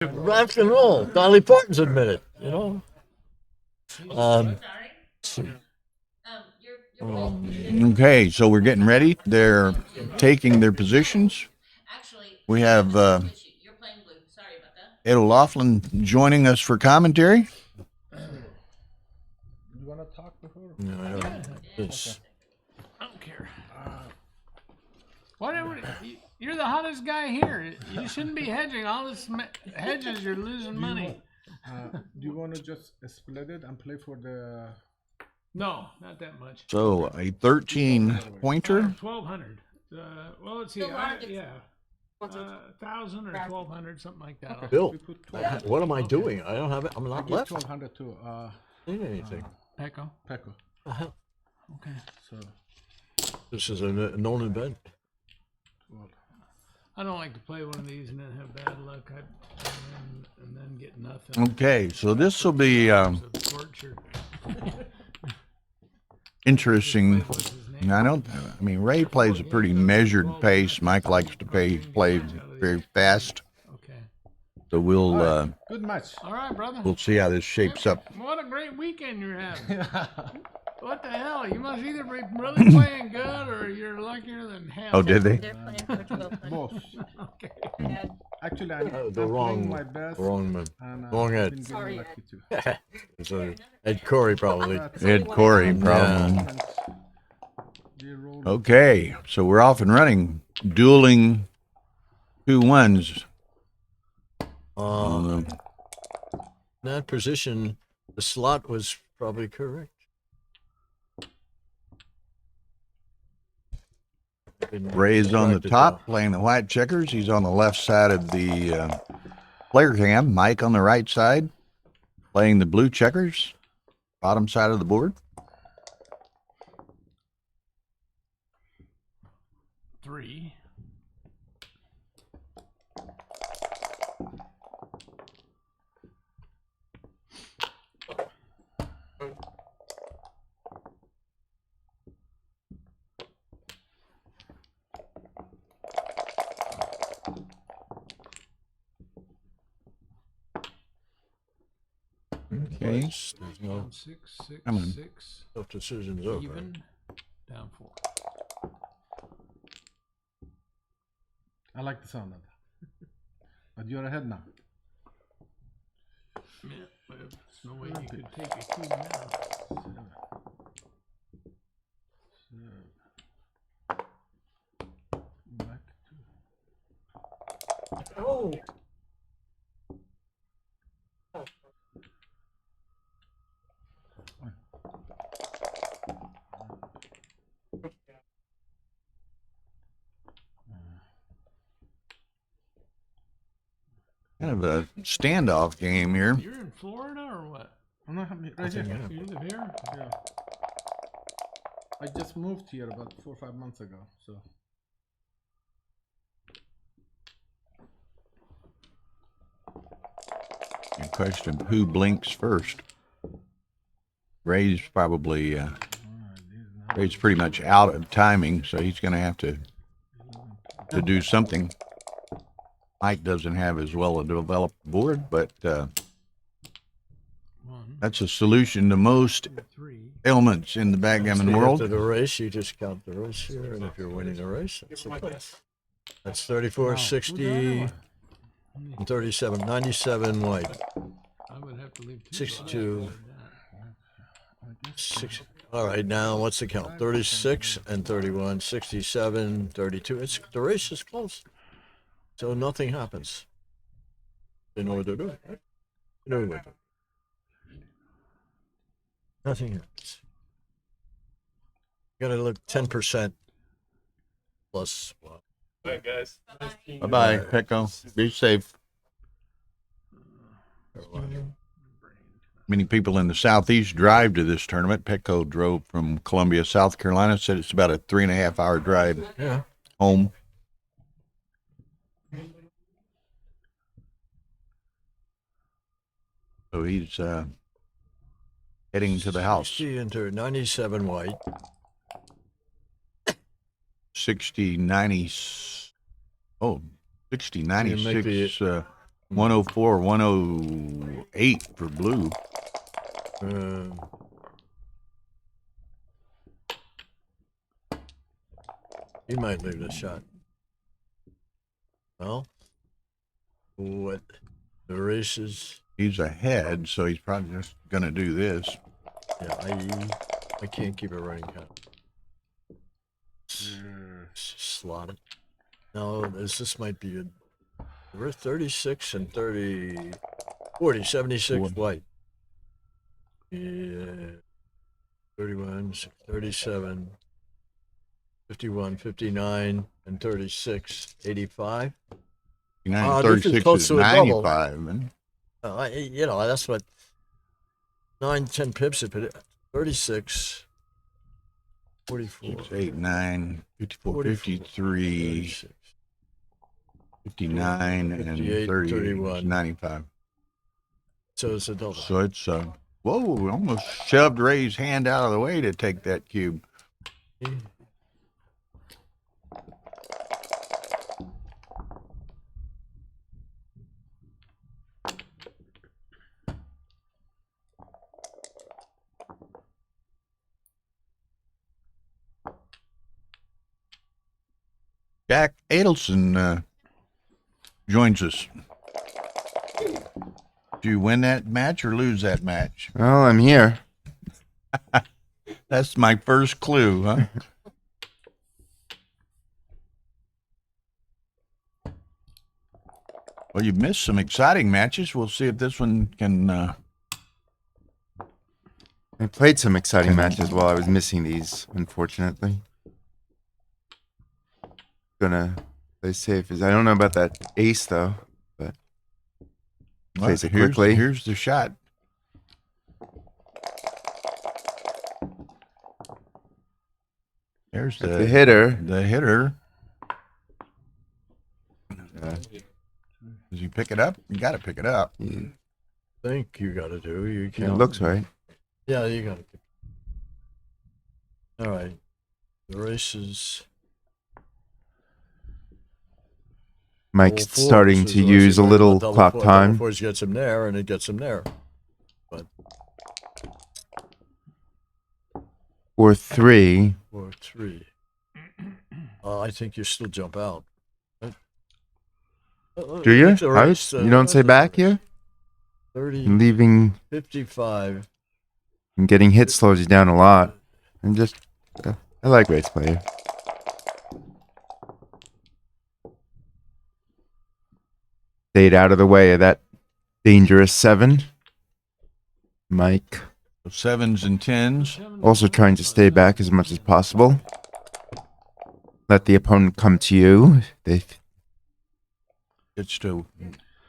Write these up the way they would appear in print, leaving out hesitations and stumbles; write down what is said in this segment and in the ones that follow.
Rock and roll. Dolly Parton's admitted, you know. Okay, so we're getting ready. They're taking their positions. We have Ed O'Loughlin joining us for commentary. You want to talk before? No, I don't. I don't care. Whatever. You're the hottest guy here. You shouldn't be hedging. All this hedges, you're losing money. Do you want to just split it and play for the... No, not that much. So a 13 pointer. 1,200. Well, let's see. Yeah. 1,000 or 1,200, something like that. Okay. Bill, We put 12. what am I doing? I don't have it. I'm I not give left. 1,200 to Ain't anything. Pecco. Pecco. Okay. So, This is a known event. 12. I don't like to play one of these and then have bad luck and then get nothing. Okay, so this will be It's a torture. interesting. What's his name? I mean, Ray plays a pretty measured pace. Mike likes to play very fast. Okay. So we'll Good match. All right, brother. we'll see how this shapes up. What a great weekend you're having. What the hell? You must either be really playing good or you're luckier than hell. Oh, did they? They're playing Portugal. Both. Okay. Actually, I'm The playing wrong, my best. wrong man. And, wrong I've Ed. been getting Sorry, lucky too. It's Ed Corey probably. Ed Corey, probably. We roll Okay, so we're off and running. Dueling 2-1s. In that position, the slot was probably correct. Ray's on the top, playing the white checkers. He's on the left side of the player cam. Mike on the right side, playing the blue checkers, bottom side of the board. 3. Okay, There's no Down 6, 6, Come on. 6. tough decisions over. Even. Down 4. I like the sound of that. But you're ahead now. Yeah, but there's no way you could take a cue now. 7. Back to... Oh. kind of a standoff game here. You're in Florida or what? I'm not happy. Right here. You live here? Yeah. I just moved here about 4 or 5 months ago, so. The question: who blinks first? Ray's probably Ray's pretty much out of timing, so he's going to have to do something. Mike doesn't have as well a developed board, but 1, that's a solution to most 3. ailments in the backgammon world. After the race, you just count the race here, and if you're winning the race, that's 34, 60, and 37, 97 white, I would have to leave 2. 62, 6. All right, now what's the count? 36 and 31, 67, 32. It's the race is close, so nothing happens. They know what they're doing. Right? You know what they're doing. Nothing happens. You gotta look 10% plus. Well, Bye bye, Pecco. Be safe. Many people in the Southeast drive to this tournament. Pecco drove from Columbia, South Carolina. Said it's about a 3.5 hour drive yeah. home. So he's heading to the house. 60 into 97 white. 60, 90. Oh, 60, 96. 104, 108 for blue. He might leave the shot. Well, what the races? He's ahead, so he's probably just going to do this. Yeah, I can't keep it running count. Slot it. No, this might be good. We're 36 and 30, 40, 76 white. Yeah, 31, 37, 51, 59, and 36, 85. 59, this is 36 close is to a double. 95. Man. That's what 9, 10 pips if it 36, 44, 6, 8, 9, 54, 44, 53, 36, 59, and 58, 30 is 31. 95. So it's a double. So it's, whoa, almost shoved Ray's hand out of the way to take that cube. Jack Adelson joins us. Do you win that match or lose that match? Well, I'm here. That's my first clue, huh? Well, you've missed some exciting matches. We'll see if this one can... I played some exciting matches while I was missing these, unfortunately. Gonna play safe. I don't know about that ace, though, but plays it quickly. Here's the shot. There's the hitter. The hitter. Does he pick it up? You got to pick it up. Yeah. Think you got to do. You It can't. looks right. Yeah, you got to. All right. The race is. Mike's Double fours starting is to unless use you a go little double clock four, time. Double fours gets him there, and it gets him there. But Or 3. or 3. I think you still jump out. Do you? It's a race, You don't say back here? 30, Leaving 55. and getting hit slows you down a lot. And just, I like race player. Stayed out of the way of that dangerous 7. Mike Sevens and tens. also trying to stay back as much as possible. Let the opponent come to you. They Gets to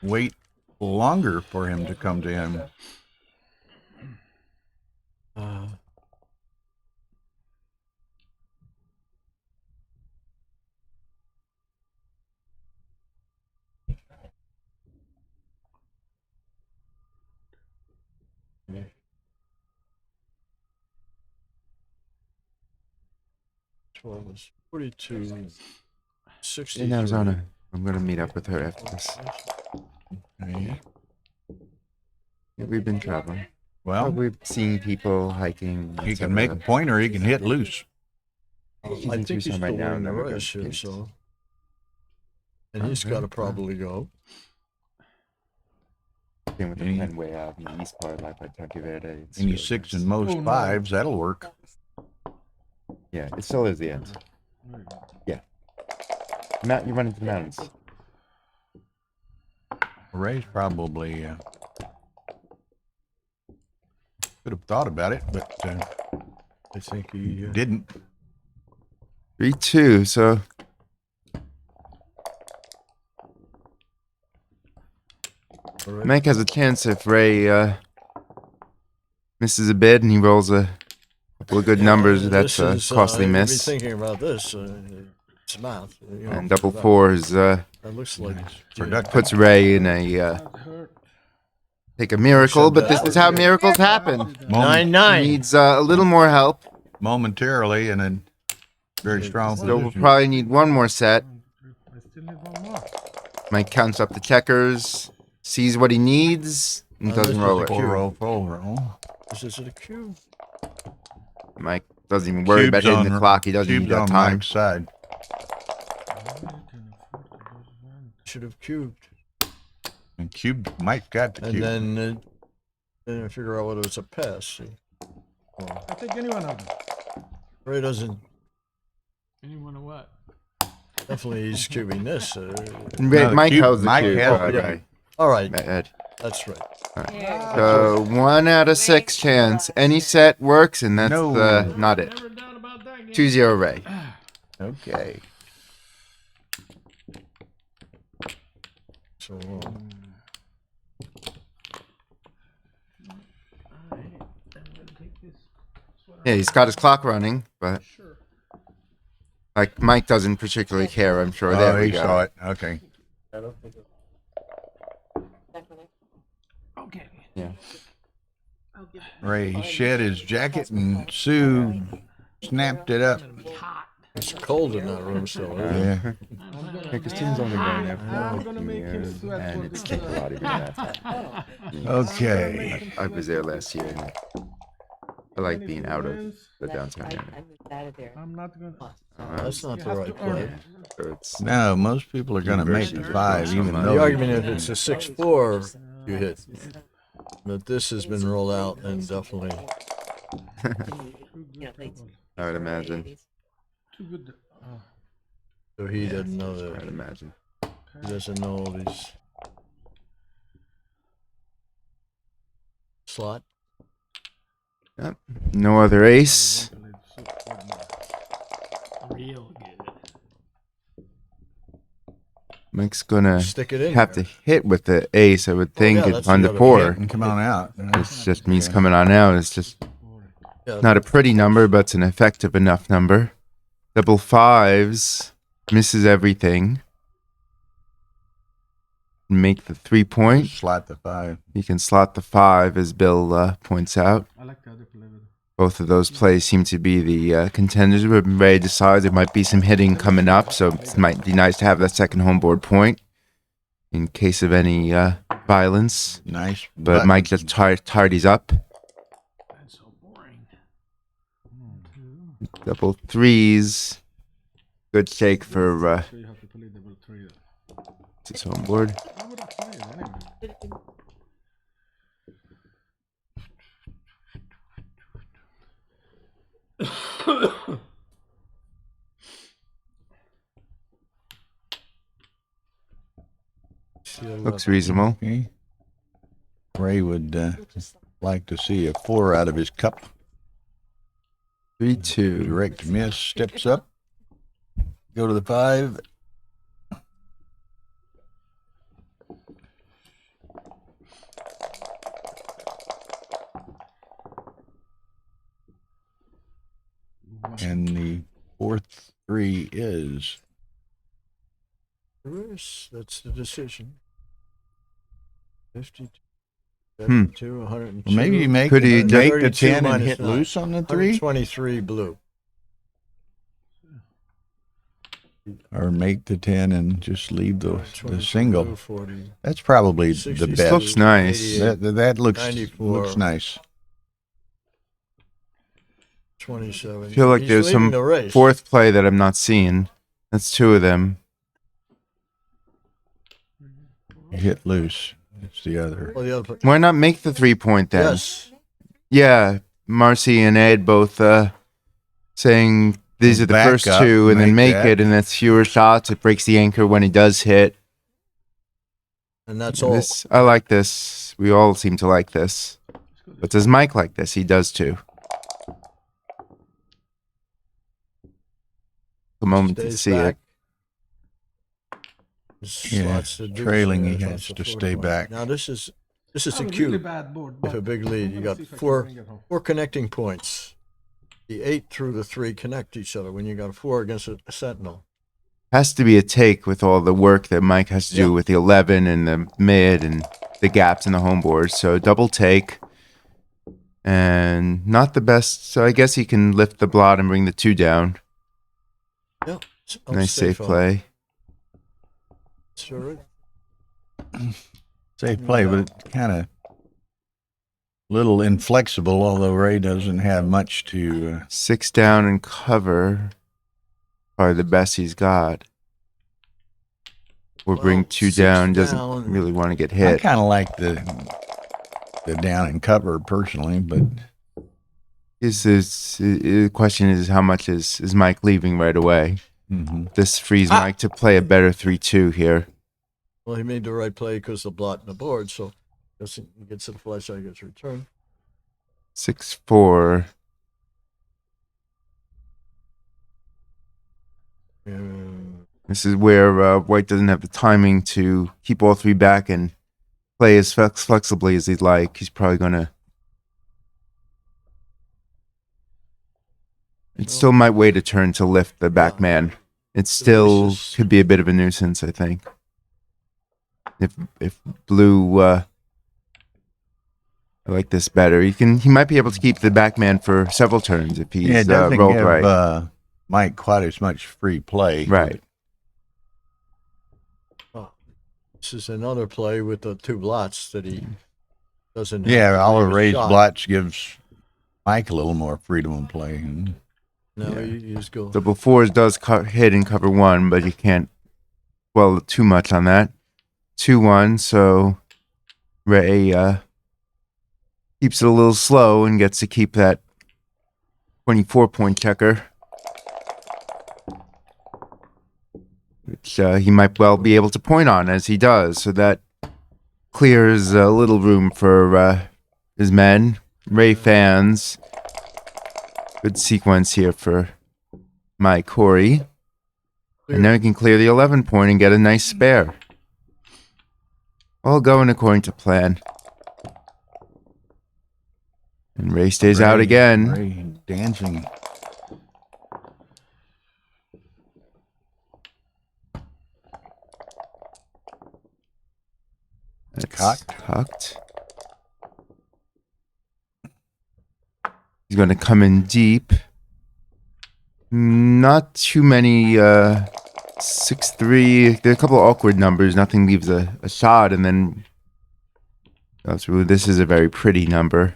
wait longer for him to come to him. Twelve was 42, 60. in Arizona. I'm gonna meet up with her after this. Yeah. Yeah, we've been traveling. Well, We've seen people hiking. he can make a point or he can hit loose. She's I in think he's Tucson still right now, winning the and then we're race going here, to so. And he's got to probably go. With the Any- pen way out in the east part, like by Turkey Verde. It's Any really six nice. and most no. fives, that'll work. Yeah, it still is the end. Yeah. Mount, you're running to the mountains. Ray's probably could have thought about it, but I think he. didn't. 3-2, so All right. Mike has a chance if Ray misses a bid and he rolls a couple of good numbers. That's This a is, costly you'd miss. Be thinking about this. It's math. And double fours That looks like Productive. puts Ray in a That hurt. take a miracle, but this is how miracles happen. 9-9. Needs a little more help. Momentarily and then very strong So we'll position. probably need one more set. I still need one more. Mike counts up the checkers. sees what he needs, and This doesn't is roll a it. cube. Roll. This is a cube. Mike doesn't even worry about Cube's hitting the on- clock. He doesn't Cube's need that on time. Mike's side. Should have cubed. And Cube, Mike got the And cube. then I figure out whether it's a pass. See? Oh, I take any one of them. Ray doesn't. Anyone or what? Definitely he's cubing this. No, Mike cube- holds the Mike cube. has Oh, the okay. All right, Ed. that's right. So 1 out of 6 chance. Any set works, and that's No. not it. Never doubt about that game. 2-0 Ray. Okay. So Yeah, he's got his clock running, but Sure. like Mike doesn't particularly care. I'm sure. There Oh, we he go. saw it. Okay. Okay. Yeah. Ray shed his jacket and Sue snapped it up. Hot. it's cold in that room still. Isn't it? Yeah. Christine's only been there I'm gonna make him sweat and for it's this. taken a lot of that time. Okay. I was there last year, and I like being out of the downtown area. I'm not gonna. That's not You the have right to earn play. it. So it's No, most people are going to make the 5, even though. The argument if it's a 6-4, you hit. But this has been rolled out and definitely. Too good trouble. I would imagine. Too good. So he doesn't know I would that. imagine. He doesn't know all these. Slot. Yep. No other ace. Real good. Mike's gonna Stick it in. have to there. hit with the ace, I would think, yeah, that's on the the other 4. And come on out. It's just means coming on out. It's just Yeah, not a pretty number, but it's an effective enough number. Double 5s. Misses everything. Make the 3-point. Slot the 5. You can slot the 5, as Bill points out. I like the other play better. Both of those plays seem to be the contenders. But Ray decides there might be some hitting coming up, so it might be nice to have that second homeboard point in case of any violence. Nice. But Mike just tidies up. That's so boring. Double 3s. Good shake for So you have to play double 3. his homeboard. I would have played anyway. Looks reasonable. Okay. Ray would like to see a 4 out of his cup. 3-2. Direct miss. Steps up. Go to the 5. And the 4th 3 is Reverse, that's the decision. 52, Hmm. 72, 102. well, maybe you make, Could he just- make the 32 10 and minus hit 9. loose on the 3, 123 blue. or make the 10 and just leave the 123 single. blue, 40. That's probably the 60, best. looks nice. 88, That looks 94. nice. 27. I feel like He's there's leading some the race. fourth play that I'm not seeing. That's 2 of them. Hit loose. It's the other. Well, the other play. Why not make the 3-point then? Yes. Yeah, Marcy and Ed both saying these are the Back first up, 2, and then make make that. it, and that's fewer shots. It breaks the anchor when he does hit. And that's all. This, I like this. We all seem to like this. But does Mike like this? He does too. A moment to Stays see back. it. Yeah, Slots the deuce trailing, there, he so has it's a to 4 stay point. back. Now this is a Really cube. bad board. With a but big lead, I'm you gonna got see if I can four bring it home. connecting points. The 8 through the 3 connect each other when you got a 4 against a sentinel. Has to be a take with all the work that Mike has to do Yeah. with the 11 and the mid and the gaps in the homeboard. So double take. And not the best. So I guess he can lift the blot and bring the 2 down. Yep. Nice safe play. Sure. Safe play, but kind of little inflexible, although Ray doesn't have much to... 6 down and cover. Probably the best he's got. Or bring Well, 2 6 down. Doesn't down. really want to get I hit. kind of like the down and cover personally, but The question is how much is Mike leaving right away? This frees Mike to play a better 3-2 here. Well, he made the right play because of blotting the board, so he gets the flush, I gets return. 6-4. This is where White doesn't have the timing to keep all 3 back and play as flexibly as he'd like. He's probably going to... It still might wait a turn to lift the back man. It still could be a bit of a nuisance, I think. If Blue... I like this better. He might be able to keep the back man for several turns if he's it doesn't rolled give right. Mike quite as much free play. Right. This is another play with the 2 blots that he doesn't have. Yeah, to all the leave a raised shot. blots gives Mike a little more freedom of play. Now you just go. Double 4s does hit and cover 1, but you can't dwell too much on that. 2-1, so Ray keeps it a little slow and gets to keep that 24-point checker. Which he might well be able to point on as he does, so that clears a little room for his men. Ray fans. Good sequence here for Mike Horri. And now he can clear the 11-point and get a nice spare. All going according to plan. And Ray stays out again. Ray dancing. That's cocked. He's going to come in deep. Not too many 6-3. There are a couple of awkward numbers. Nothing leaves a shot, and then this is a very pretty number.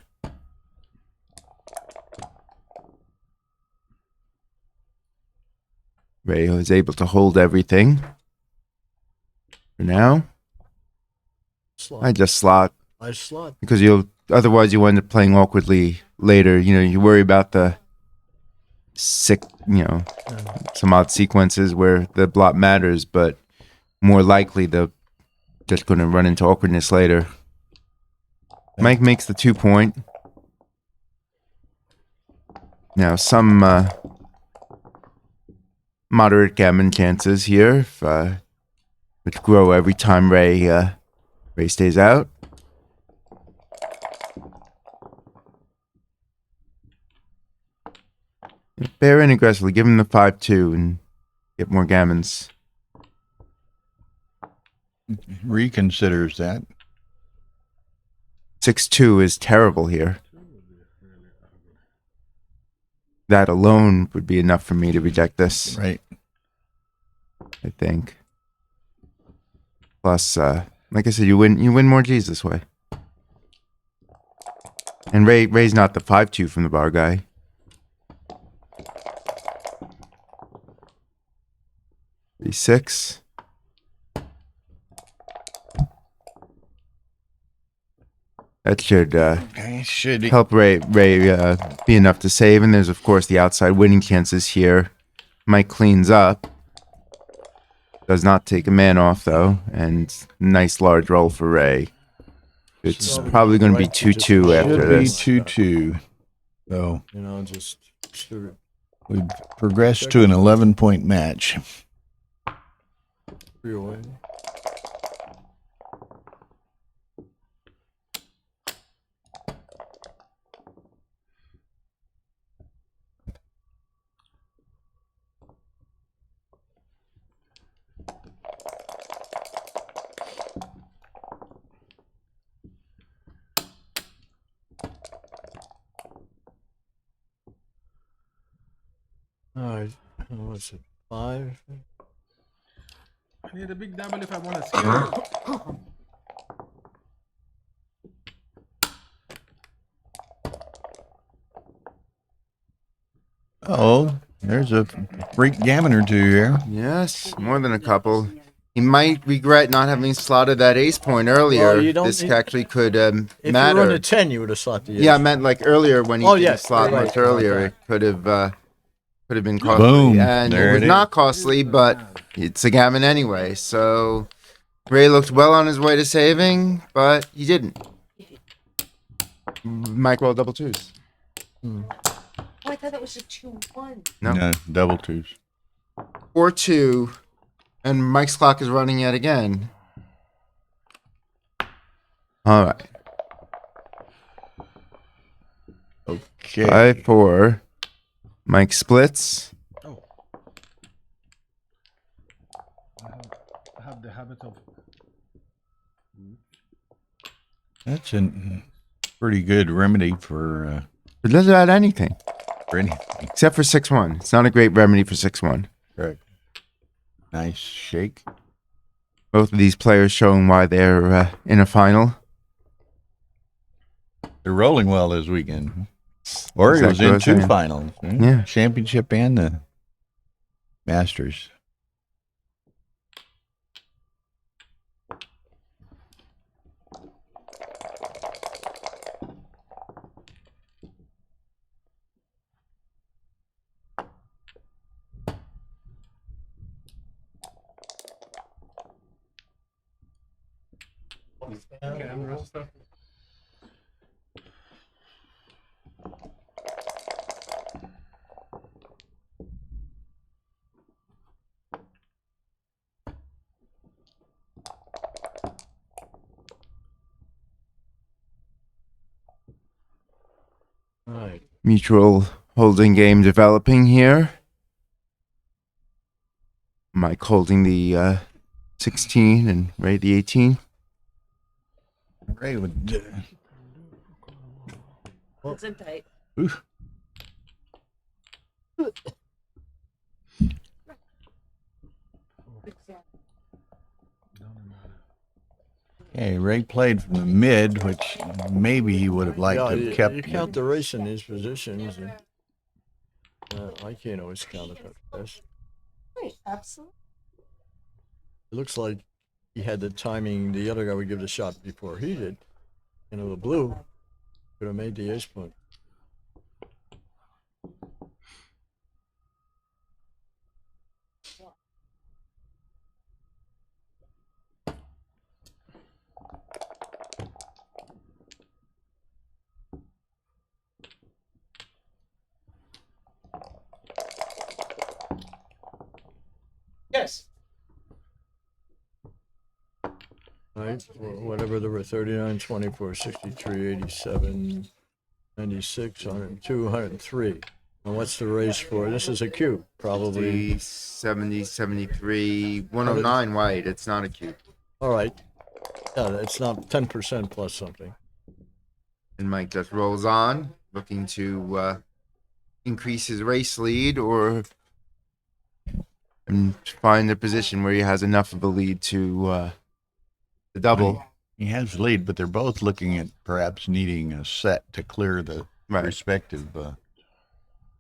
Ray was able to hold everything. For now, Slot. I just slot. I slot. Because otherwise you end up playing awkwardly later. You worry about the some odd sequences where the blot matters, but more likely they're just going to run into awkwardness later. Mike makes the 2-point. Now some moderate gammon chances here, which grow every time Ray stays out. Bear in aggressively, give him the 5-2 and get more gammons. Reconsiders that. 6-2 is terrible here. That alone would be enough for me to reject this. Right. I think. Plus, like I said, you win more G's this way. And Ray's not the 5-2 from the bar guy. 3-6. That should help Ray be enough to save. And there's, of course, the outside winning chances here. Mike cleans up. Does not take a man off, though. And nice large roll for Ray. It's probably going to be 2-2 after this. Should be 2-2. So, Just sure. we've progressed to an 11-point match. 3 away. All right. What's it? 5. I need a big double if I want to scare. Oh, there's a freak gammon or two here. Yes, more than a couple. He might regret not having slotted that ace point earlier. Well, you don't This need- actually could If you run matter. a 10, you would have slot the ace. Yeah, I meant like earlier when he Oh, didn't yes, slot right, much right, earlier. right. It could have been costly. Boom. And There it was it is. not costly, but it's a gammon anyway. So Ray looked well on his way to saving, but he didn't. Mike rolled double twos. Oh, I thought that was a 2-1. No. Double twos. 4-2, and Mike's clock is running yet again. All right. Okay. 5-4. Mike splits. Oh. I have the habit of. That's a pretty good remedy for It doesn't add anything anything. except for 6-1. It's not a great remedy for 6-1. Correct. Nice shake. Both of these players showing why they're in a final. They're rolling well this weekend. Or he was Exactly what in I'm 2 saying. finals. Yeah. Championship and the Masters. All right. Mutual holding game developing here. Mike holding the 16 and Ray the 18. Ray would. Wasn't tight. Oof. Okay, Ray played from the mid, which maybe he would have liked Yeah, to you, have kept. you count the race in these positions. And, I can't always count it that fast. Right, absolutely. It looks like he had the timing. The other guy would give the shot before he did. You know, the blue could have made the ace point. Yes. Right, whatever there were 39, 24, 63, 87, 96, 102, 103. And what's the race for? This is a cube, probably. 70, 73, 109 white. It's not a cube. All right. Yeah, it's not 10% plus something. And Mike just rolls on, looking to increase his race lead or and find a position where he has enough of a lead to the double. He has lead, but they're both looking at perhaps needing a set to clear the Right. respective.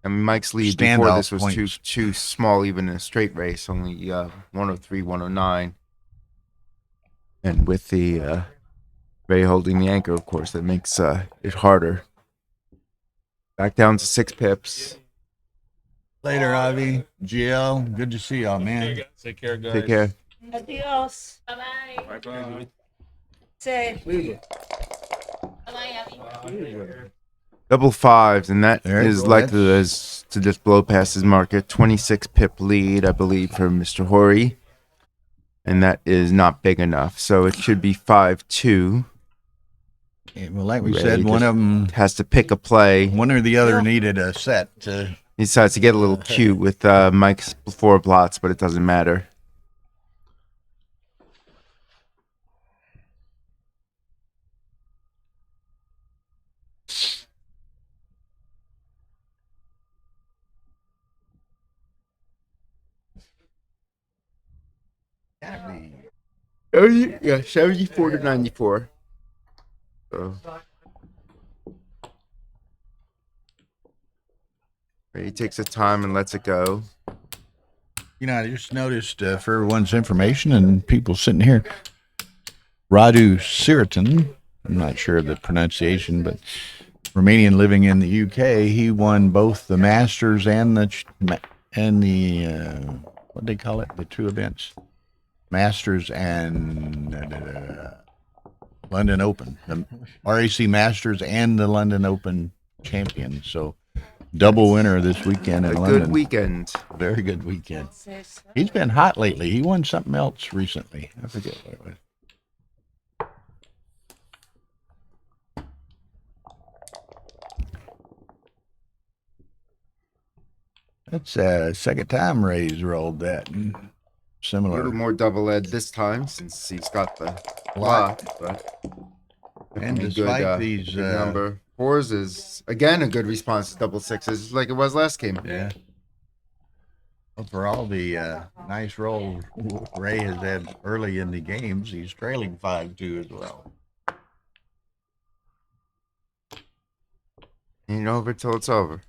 I mean, Mike's lead before Standout this was points. too small, even in a straight race, only 103, 109. And with the Ray holding the anchor, of course, that makes it harder. Back down to 6 pips. Later, Ivy. GL, good to see y'all, man. Take care, guys. Take care. Adios. Bye-bye. Bye-bye. Say. Double fives, and that There you is go. likely as to just blow past his market. 26 pip lead, I believe, for Mr. Horri. And that is not big enough. So it should be 5-2. Yeah, well, like we Ray said, one just of them, has to pick a play. one or the other needed a set to. He decides to get a little cute with Mike's 4 blots, but it doesn't matter. Oh, yeah, 74 to 94. So. He takes his time and lets it go. You know, I just noticed for everyone's information and people sitting here, Radu Siritan, I'm not sure of the pronunciation, but Romanian living in the UK, he won both the Masters and the what do they call it? The two events, Masters and London Open, the RAC Masters and the London Open champion. So double winner this weekend in A London. good weekend. Very good weekend. He's been hot lately. He won something else recently. I forget what it was. That's second time Ray's rolled that. A Similar. little more double ed this time since he's got the Lot. lot, but And definitely despite these, big number. Fours is again a good response to double sixes, like it was last game. yeah. Well, for all the nice rolls Ray has had early in the games, he's trailing 5-2 as well. Ain't over till it's over.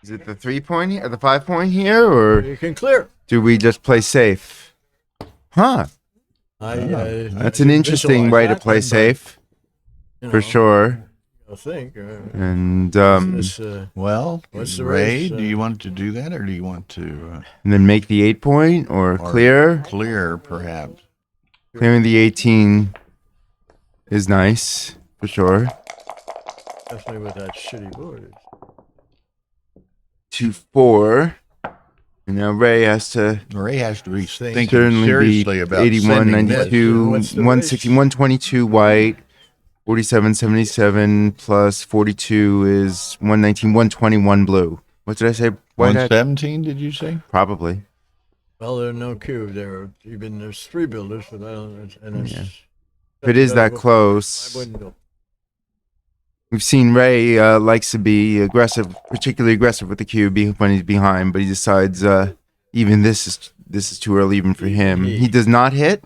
Is it the 3 point or the 5 point here, or You can clear. do we just play safe? Huh. That's an interesting way to play safe, for sure. I think. And This, Well, What's the Ray, race, do you want to do that or do you want to and then make the 8 point or clear. clear perhaps? Clearing the 18 is nice, for sure. definitely with that shitty board. 2-4. And now Ray has to Ray has to be thinking certainly seriously be about 81, sending this. 92, What's the 160, 122 white, 47, 77 plus 42 is 119, 121 blue. What did I say? White had? 117, did you say? Probably. Well, there's no cube. There's 3 builders, but I don't. And it's, Yeah. If it is that I close, wouldn't go. we've seen Ray likes to be aggressive, particularly aggressive with the cube when he's behind, but he decides even this is too early even for him. He does not hit.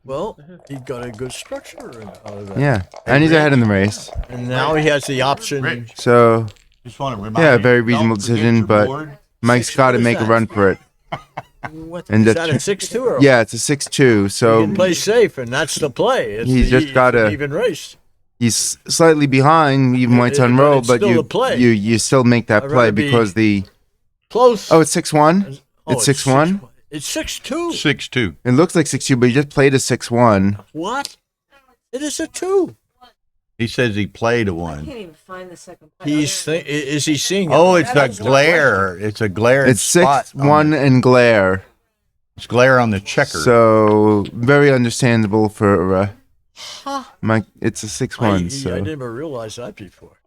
Well, he got a good structure out of that. Yeah, and he's ahead in the race. And now he has the option. So Just want to remind yeah, you, very don't reasonable forget decision, your but board. Mike's got to make a run for it. What, And is the that a 6-2 or Yeah, it's a 6-2. You So can play safe, and that's the play. It's He's just it's gotta- an even race. he's slightly behind, even when it's But unrolled, it's but still you a play. you still make that I'd play rather be- because the Close. it's 6-1. Oh, It's 6-1. It's 6-2. 6-2. It looks like 6-2, but he just played a 6-1. What? It is a 2. He says he played a I 1. can't even find the second part. Is he seeing it? Oh, it's a That's the glare. It's a glare. It's spot on 6-1 the- and glare. It's glare on the checker. So very understandable for Mike. It's a 6-1. I So never realized that before.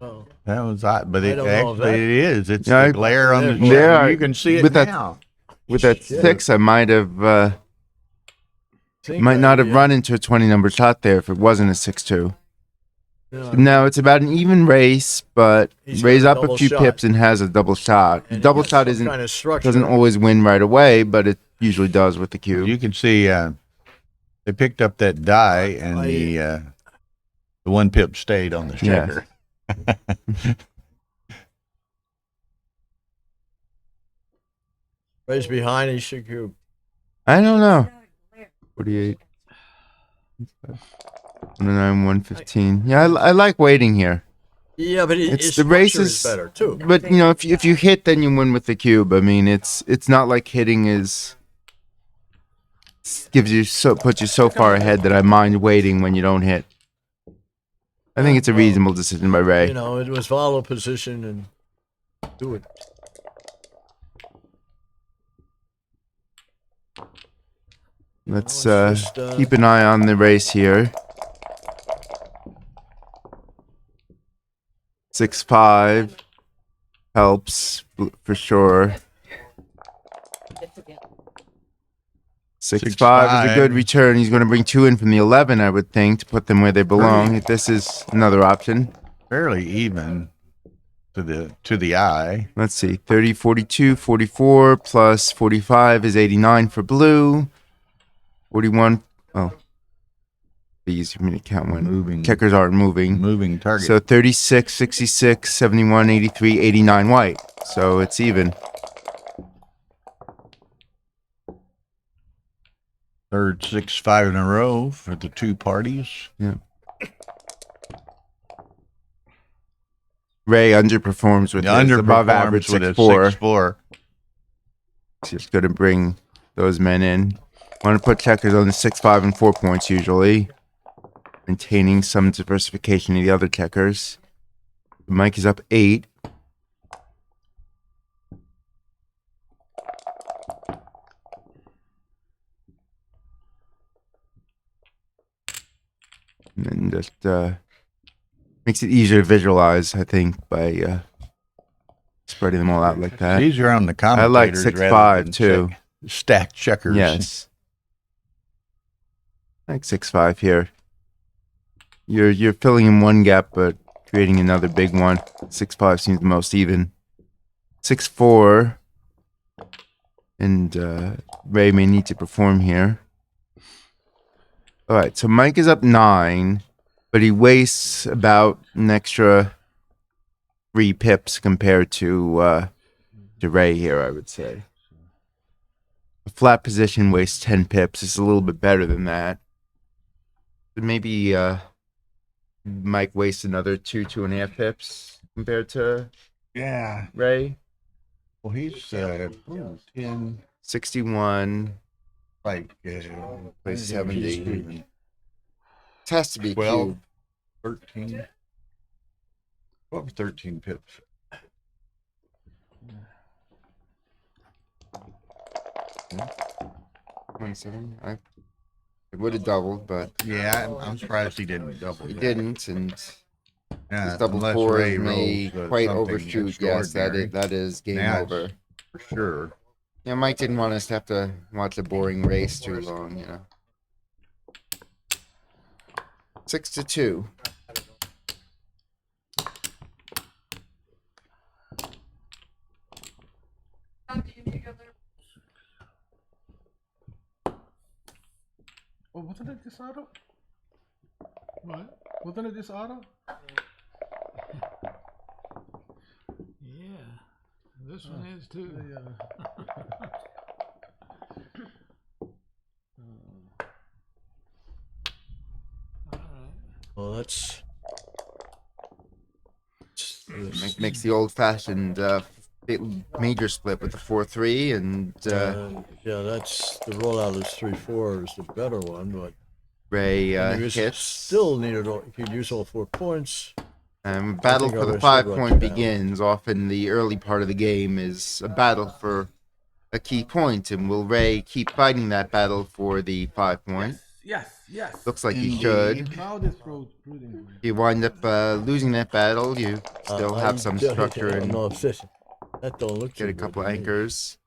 Oh. that was odd, but I it don't know if actually that- it is. It's Yeah, the glare on the Yeah, checker. yeah, You can see it with that- now. with that Shit. 6, I might have Think might not have yeah. run into a 20 number shot there if it wasn't a 6-2. No, No, it's about an even race, but He's Ray's got a up a double few shot. pips and has a double shot. and he Double got shot some isn't kind of structure. doesn't always win right away, but it usually does with the cube. You can see they picked up that die, and the 1 pip stayed on the Yeah. checker. Ray's behind. He should cube. I don't know. 48. 109, 115. Yeah, I like waiting here. Yeah, but It's his the race structure is better too. But you know, if you hit, then you win with the cube. I mean, it's not like hitting is puts you so far ahead that I mind waiting when you don't hit. I think it's a Well, reasonable decision by Ray. You know, it was follow position and do it. Let's it's just, keep an eye on the race here. 6-5 helps for sure. 6-5 is a good return. He's going to bring 2 in from the 11, I would think, to put them where they belong. This is another option. Fairly even to the eye. Let's see. 30, 42, 44 plus 45 is 89 for blue. 41. Oh. Easy for me to count when Moving. checkers aren't moving. Moving target. So 36, 66, 71, 83, 89 white. So it's even. Third 6-5 in a row for the two parties. Yeah. Ray underperforms with this above average with 6-4. 6-4. Just going to bring those men in. Want to put checkers on the 6-5 and 4 points usually. Maintaining some diversification of the other checkers. Mike is up 8. And then just makes it easier to visualize, I think, by spreading them all out like that. Easier on the I commentators. like rather 6-5 than too. Stacked checkers. Yes. I like 6-5 here. You're filling in one gap, but creating another big one. 6-5 seems the most even. 6-4, and Ray may need to perform here. All right, so Mike is up 9, but he wastes about an extra 3 pips compared to Ray here, I would say. A flat position wastes 10 pips. It's a little bit better than that. But maybe Mike wastes another 2.5 pips compared to Yeah. Ray. Well, he's 10, 61. like Play 70. It has to be 12, cube. 13. What was 13 pips? Yeah. 27. It would have doubled, but Yeah, I'm surprised he didn't double. he that. didn't, and Yeah, his double unless 4 Ray may rolls, quite something overshoot. Yes, extraordinary. that is game Now over. for sure. Yeah, Mike didn't want us to have to watch a boring race too long, you know. 6-2. Oh, wasn't it this auto? What? Wasn't it this auto? Yeah. This one is too. All right. Well, that's Makes the old-fashioned major split with the 4-3, and yeah, that's the rollout is 3-4 is the better one, but Ray you hits. still needed all, you could use all 4 points. Battle think for I the was 5-point down. begins. Often the early part of the game is a battle for a key point, and will Ray keep fighting that battle for the 5-point? Yes. Looks like he should. Now this road prudently. If you wind up losing that battle, you still have some structure and No obsession. That don't look get too a couple good to me. anchors.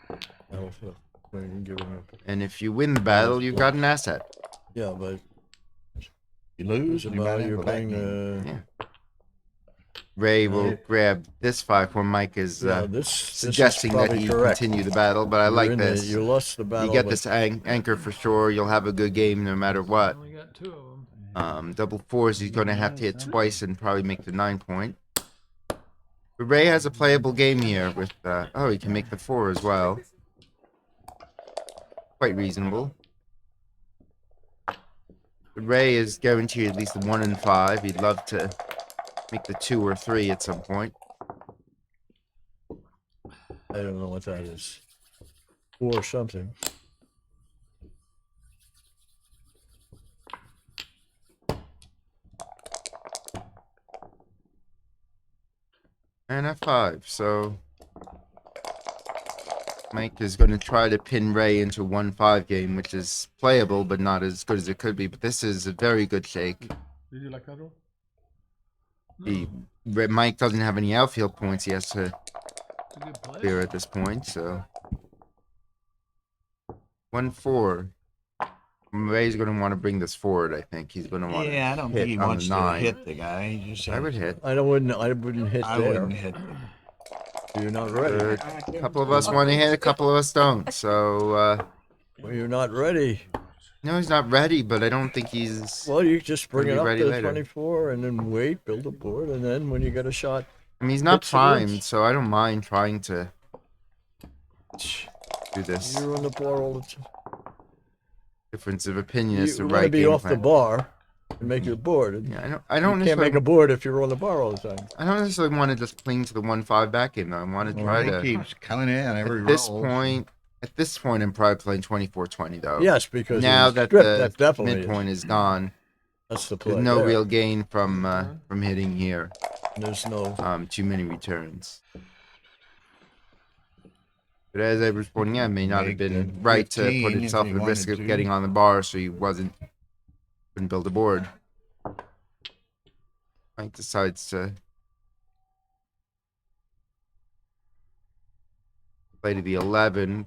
I don't feel- I can give him a- And if you win the battle, you've got an asset. Yeah, but You lose, it's and you might about have you're a back playing game. Yeah. Ray will grab this 5 where Mike is this suggesting is that probably he correct. continue the battle, but I You're like in this. You lost the battle. You get but this anchor for sure. You'll have a good game no matter what. Only got 2 of them. Double 4s, he's going to have to hit twice and probably make the 9-point. But Ray has a playable game here with, oh, he can make the 4 as well. Quite reasonable. But Ray is guaranteed at least a 1 and 5. He'd love to make the 2 or 3 at some point. I don't know what that is. Or something. And F5. So Mike is going to try to pin Ray into 1-5 game, which is playable, but not as good as it could be. But this is a very good shake. Did you like that roll? Mike doesn't have any outfield points he has to It's a good play. clear at this point, so 1-4. Ray's going to want to bring this forward. I think he's going to want Yeah, I to don't hit think he on wants the to 9. hit the guy. He just I would hit. I wouldn't hit I there. wouldn't hit. You're not ready. A couple of us want to hit, a couple of us don't. So Well, you're not ready. no, he's not ready, but I don't think he's. Well, you just bring Gonna it be up ready to later. 24 and then wait, build a board, and then when you get a shot, I mean, he's not Hits it primed, is. so I don't mind trying to do this. you're on the bar all the time. Difference of opinion as to You want right to be game off the plan. bar and make your board. And Yeah, I don't you can't necessarily. make a board if you're on the bar all the time. I don't necessarily want to just cling to the 1-5 back game though. I want to try He to. keeps coming in every At this roll. point, I'm probably playing 24-20 though. Yes, because Now he's that stripped, the that definitely midpoint is gone, that's the play. there's no there. real gain from hitting here. There's no. Too many returns. But as I was pointing out, it may not have Make been the right to 15 put if himself he at risk wanted of to. getting on the bar, so he couldn't build a board. Mike decides to play to the 11,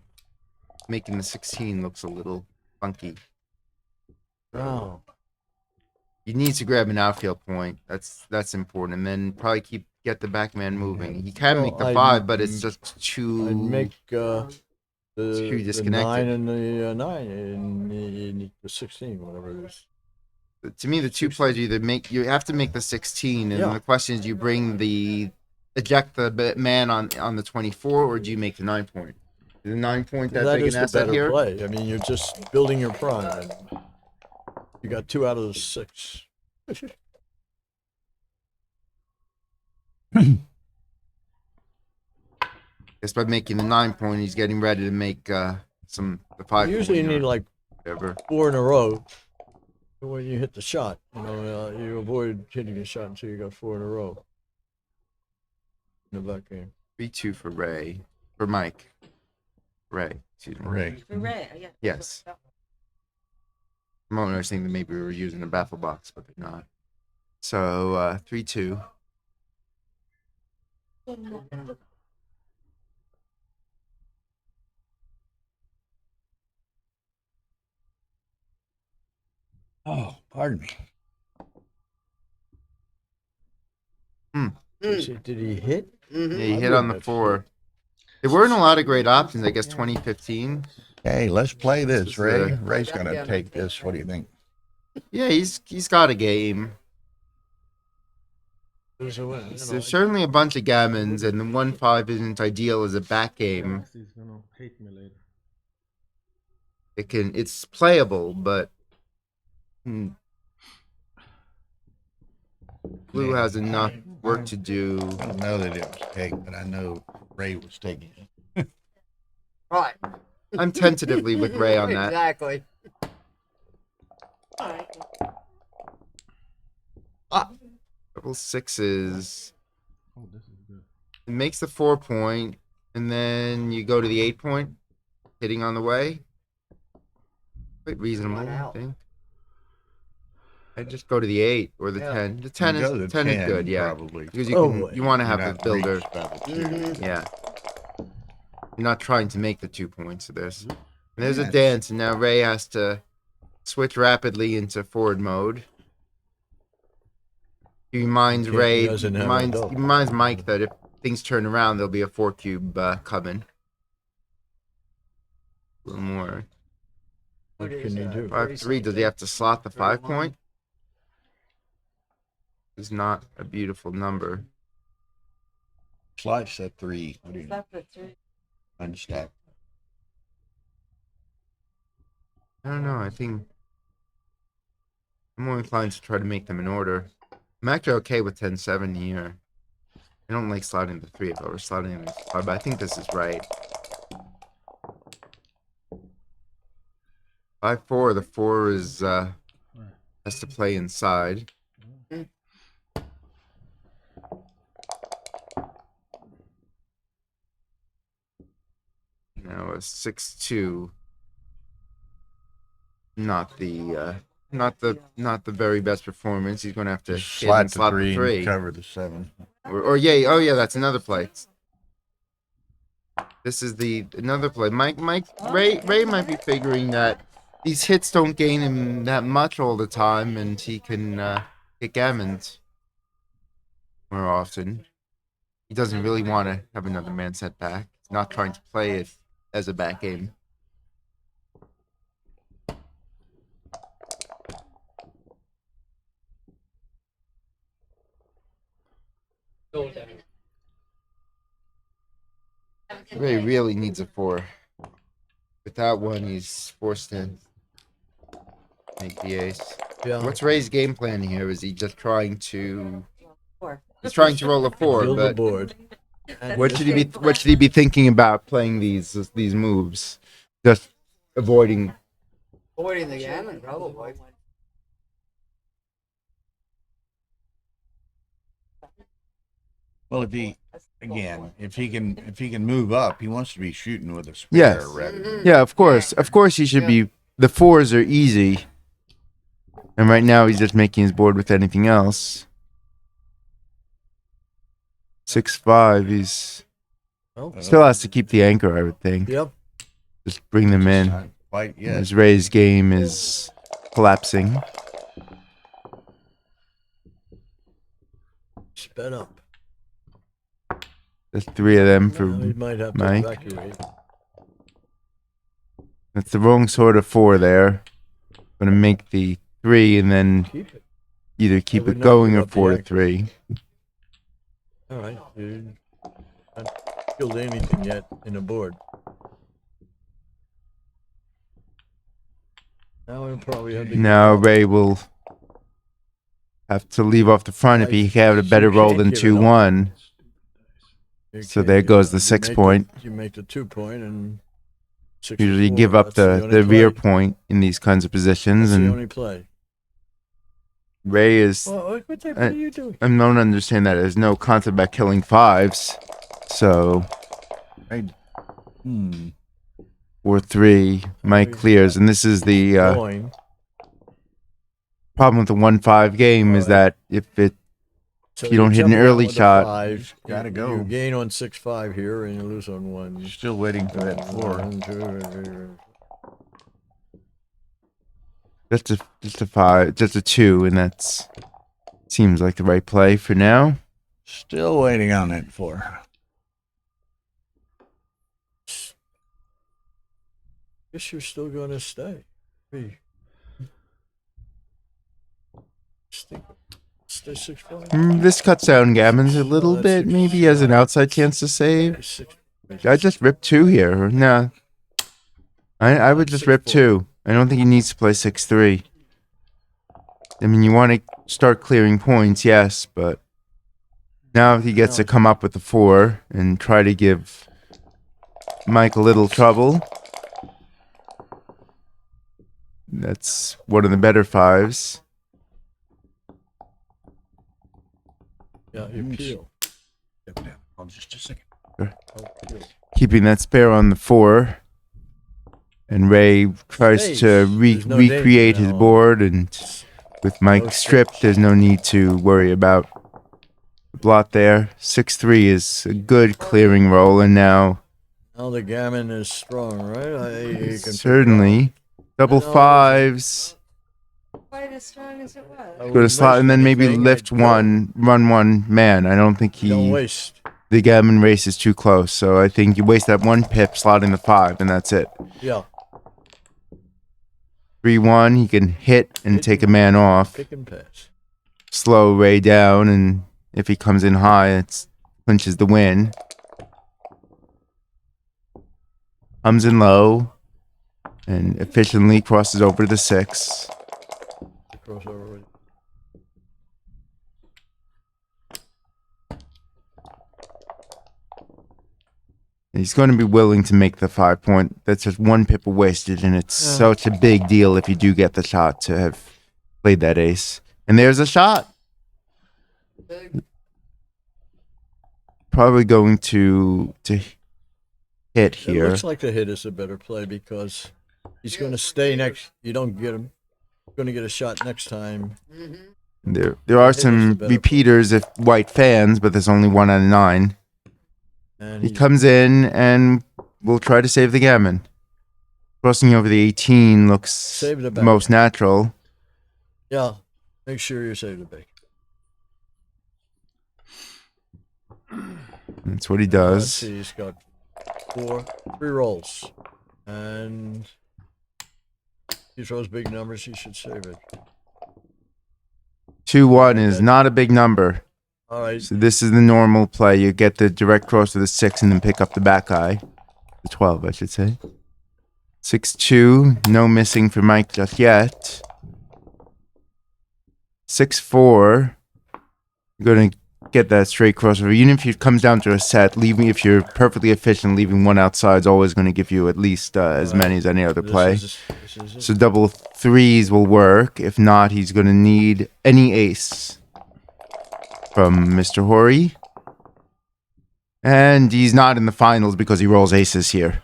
making the 16 looks a little funky. Oh. You need to grab an outfield point. That's important, and then probably get the back man moving. He can make the Well, 5, but it's just too. I'd make too the disconnected. 9 and the 9 and the 16, whatever it is. To me, the two plays you have to make the 16, and Yeah. the question is, do you eject the man on the 24, or do you make the 9 point? Is the 9 point that big is an the asset better here? play. I mean, you're just building your prime. And you got 2 out of the 6. Just by making the 9 point, he's getting ready to make the 5 Usually you point need or like whatever. 4 in a row when you hit the shot. You know, you avoid hitting the shot until you got 4 in a row in the back game. 3-2 for Mike. Ray, excuse me. Ray. Hooray, yeah. Yes. I'm almost thinking that maybe we were using a baffle box, but they're not. So 3-2. Oh, pardon me. Did he hit? Yeah, Mm-hmm. he I hit on the wouldn't have 4. There weren't a lot of great options, I guess 2015. Hey, let's play This this, is Ray. the- Ray's gonna take this. What do you think? Yeah, he's got a game. There's a win. There's certainly a bunch of gammons, and the 1-5 isn't ideal as a back game. He's gonna hate me later. It's playable, but Blue has enough work to do. I don't know that it was take, but I know Ray was taking it. Right. I'm tentatively with Ray on that. Exactly. All right. Double 6s. Oh, this is good. It makes the 4 point, and then you go to the 8 point, hitting on the way. Quite reasonable, I think. I'd just go to the 8 or the Yeah. 10. The 10 You go to is 10 is good, yeah. Probably. Because Probably. you want to have You're the not builder. reached by the two. Mhm. Yeah. You're not trying to make the 2 points of this. And there's a Yes. dance, and now Ray has to switch rapidly into forward mode. He reminds He Ray, doesn't have a reminds, dope. he reminds Mike that if things turn around, there'll be a 4 cube coming. A little more. What can you do? 5-3, does he have to slot the 5 point? It's not a beautiful number. Slice at 3. What do you That's the 3. unstack? I don't know. I think I'm more inclined to try to make them in order. I'm actually okay with 10-7 here. I don't like sliding the 3 if I were sliding the 5, but I think this is right. 5-4. The 4 is has to play inside. Now a 6-2. Not the very best performance. He's gonna have to hit Slide and to slot three the and 3. cover the 7. Or yeah, oh yeah, that's another play. This is another play. Ray might be figuring that these hits don't gain him that much all the time, and he can get gammons more often. He doesn't really want to have another man set back. He's not trying to play it as a back game. Ray really needs a 4. Without one, he's forced to make the ace. Yeah. What's Ray's game plan here? Is he just trying to? Four. He's trying to roll a 4, Build the but board. what should he be thinking about playing these moves? Just avoiding. Avoiding the gammon, probably. Well, if he can move up, he wants to be shooting with a spare. Yes. Rather than, Yeah, of course. Of course, he should be. The 4s are easy, and right now he's just making his board with anything else. 6-5. He's Oh, still has to keep the anchor, I would think. yep. Just bring them in. not quite yet. As Ray's game is collapsing. Sped up. There's 3 of them for. He might have to Mike. evacuate. That's the wrong sort of 4 there. Gonna make the 3 and then Keep it. either keep would it not going give or up the 4 to anchor. 3. All right, dude. Not killed anything yet in the board. Now we probably have to. Now Ray will have to leave off the front if he had a better roll than 2-1. You So can't there give goes up. the You 6 make point. You make the 2 point and 6 Usually to 4. give up That's the only rear play. point in these kinds of positions, That's the and only play. Ray is. Well, what are you doing? I don't understand that. There's no concept about killing 5s. So Hmm. 4-3, Mike clears, and this is the Going. problem with the 1-5 game is that if So you don't hit an jump out early with a shot, 5, gotta you- go. You gain on 6-5 here, and you lose on 1. Still waiting for that 4. 1, 2, just a 5, just a 2, and that's seems like the right play for now. Still waiting on that 4. Guess you're still going to stay. Hey. Stay 6-5. This cuts down Gammon's a little that's bit. Maybe he has an outside chance to save. 6. I just ripped 2 here. No, I would just rip 2. I don't think he needs to play 6-3. I mean, you want to start clearing points, yes, but now he gets to come up with the 4 and try to give Mike a little trouble. That's one of the better 5s. Yeah, you peel. Hold just a second. Keeping that spare on the 4. And Ray tries Space. to There's no danger recreate his now. board, and with Mike No stripped, space. there's no need to worry about the blot there. 6-3 is a good clearing roll, and now Now the gammon is strong, right? You can pick it certainly double No, 5s. Quite as strong as it was. up. I Go to wouldn't slot, waste and then maybe anything. lift I'd go. 1, run 1 man. I don't think Don't waste. the gammon race is too close, so I think you waste that 1 pip slotting the 5, and that's it. Yeah, 3-1, he can hit and take a man off. pick and pass. Slow Ray down, and if he comes in high, it clinches the win. Comes in low, and efficiently crosses over to the 6. Crossover. He's going to be willing to make the 5 point. That's just 1 pip wasted, and it's such a big deal if you do get the shot to have played that ace. And there's a shot. Probably going to hit It here. looks like the hit is a better play because he's going to stay next. You don't get him. Going to get a shot next time. There are hit is a some better play. repeaters if white fans, but there's only 1 out of 9. And He he's, comes in and will try to save the gammon. Crossing over the 18 looks Save the the back. most natural. yeah, make sure you save the big. That's what he Let's does. see, he's got 3 rolls. And he throws big numbers, he should save it. 2-1 is not a big number. All right, So this is the normal play. You get the direct cross to the 6 and then pick up the back guy. The 12, I should say. 6-2. No missing for Mike just yet. 6-4. You're going to get that straight crossover. Even if it comes down to a set, if you're perfectly efficient, leaving 1 outside is always going to give you at least as many as any other play. this is it. So double 3s will work. If not, he's going to need any ace from Mr. Horri. And he's not in the finals because he rolls aces here.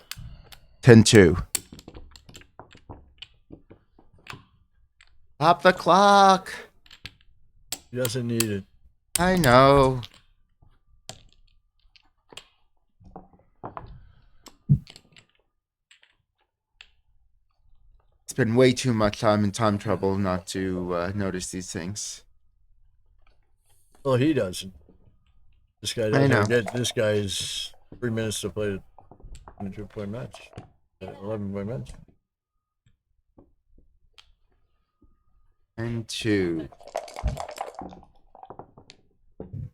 10-2. Stop the clock. He doesn't need it. I know. Spend way too much time in time trouble not to notice these things. Well, he doesn't. This guy I know. doesn't get. This guy is 3 minutes to play a 22-point match, 11-point match. And 2.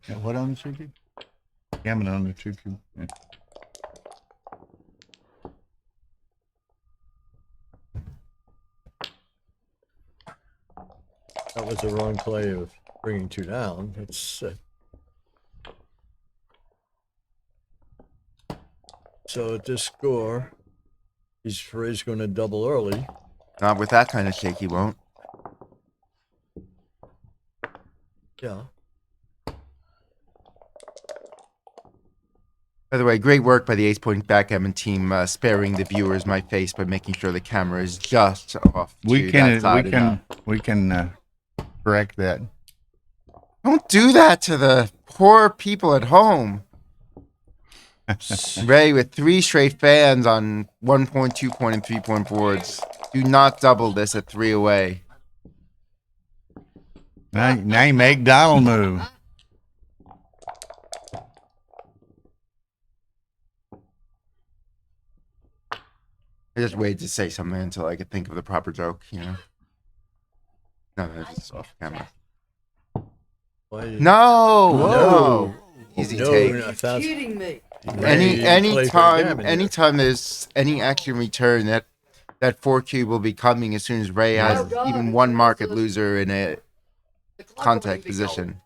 Yeah, what on the 2 cube? Gammon on the 2 cube. Yeah. That was the wrong play of bringing 2 down. It's so at this score, he's going to double early. Not with that kind of shake, he won't. Yeah. By the way, great work by the Ace Point Backgammon team, sparing the viewers my face by making sure the camera is just off. We to can that side enough. correct that. Don't do that to the poor people at home. Ray with 3 straight fans on 1 point, 2 point, and 3 point boards. Do not double this at 3 away. Now you make Donald move. I just waited to say something until I could think of the proper joke, you know. No, that's just off camera. Why did- No! No. Whoa. Easy no, take. I thought- Cheating me. Ray didn't play for Backgammon yet. Anytime there's any action return, that 4 cube will be coming as soon as Ray has even 1 market loser in a contact position.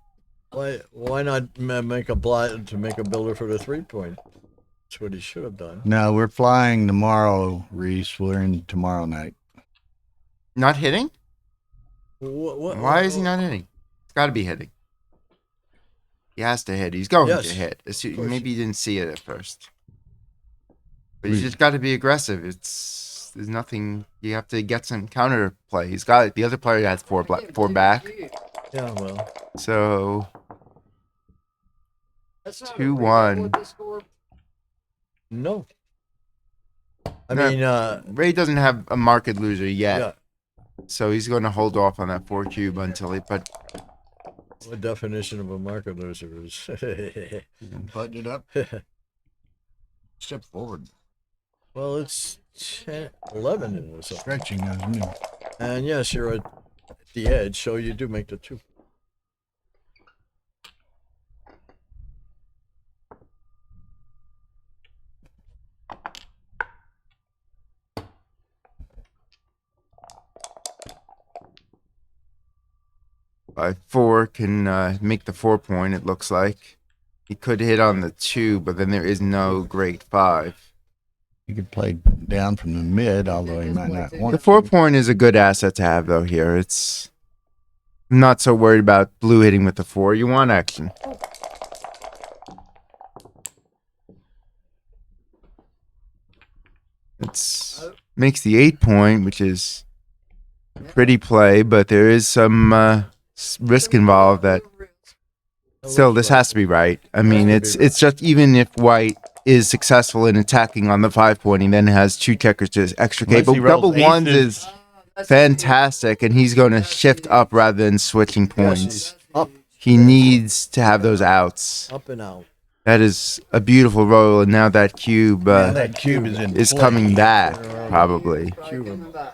Why not make a blind to make a builder for the 3-point? That's what he should have done. No, we're flying tomorrow, Reese. We're in tomorrow night. Not hitting? What, Why is he not hitting? It's got to be hitting. He has to hit. He's going Yes, to hit. course. Maybe you didn't see it at first. But you just got to be aggressive. There's nothing. You have to get some counter play. He's got it. The other player has 4 back. Yeah, well, So That's not 2-1. no. I No. mean, Ray doesn't have a market loser yet. yeah. So he's going to hold off on that 4 cube until he. But What definition of a market loser is? Button it up. Step forward. Well, it's 11 in this. Stretching, isn't it? And yes, you're at the edge, so you do make the 2. by 4 can make the 4 point, it looks like. He could hit on the 2, but then there is no great 5. You could play down from the mid, although he might not want The to. 4 point is a good asset to have, though, here. I'm not so worried about blue hitting with the 4. You want action. It's makes the 8 point, which is a pretty play, but there is some risk involved. That still, this has to be right. I mean, it's just even if white is successful in attacking on the 5 point, he then has 2 checkers to extricate. Unless he But double rolls ones aces. is fantastic, and he's going to shift up rather than switching Yes, points. he's up, He needs to have those outs. up and out. That is a beautiful roll, and now that cube That cube is in coming back, probably. Cuban. Yeah,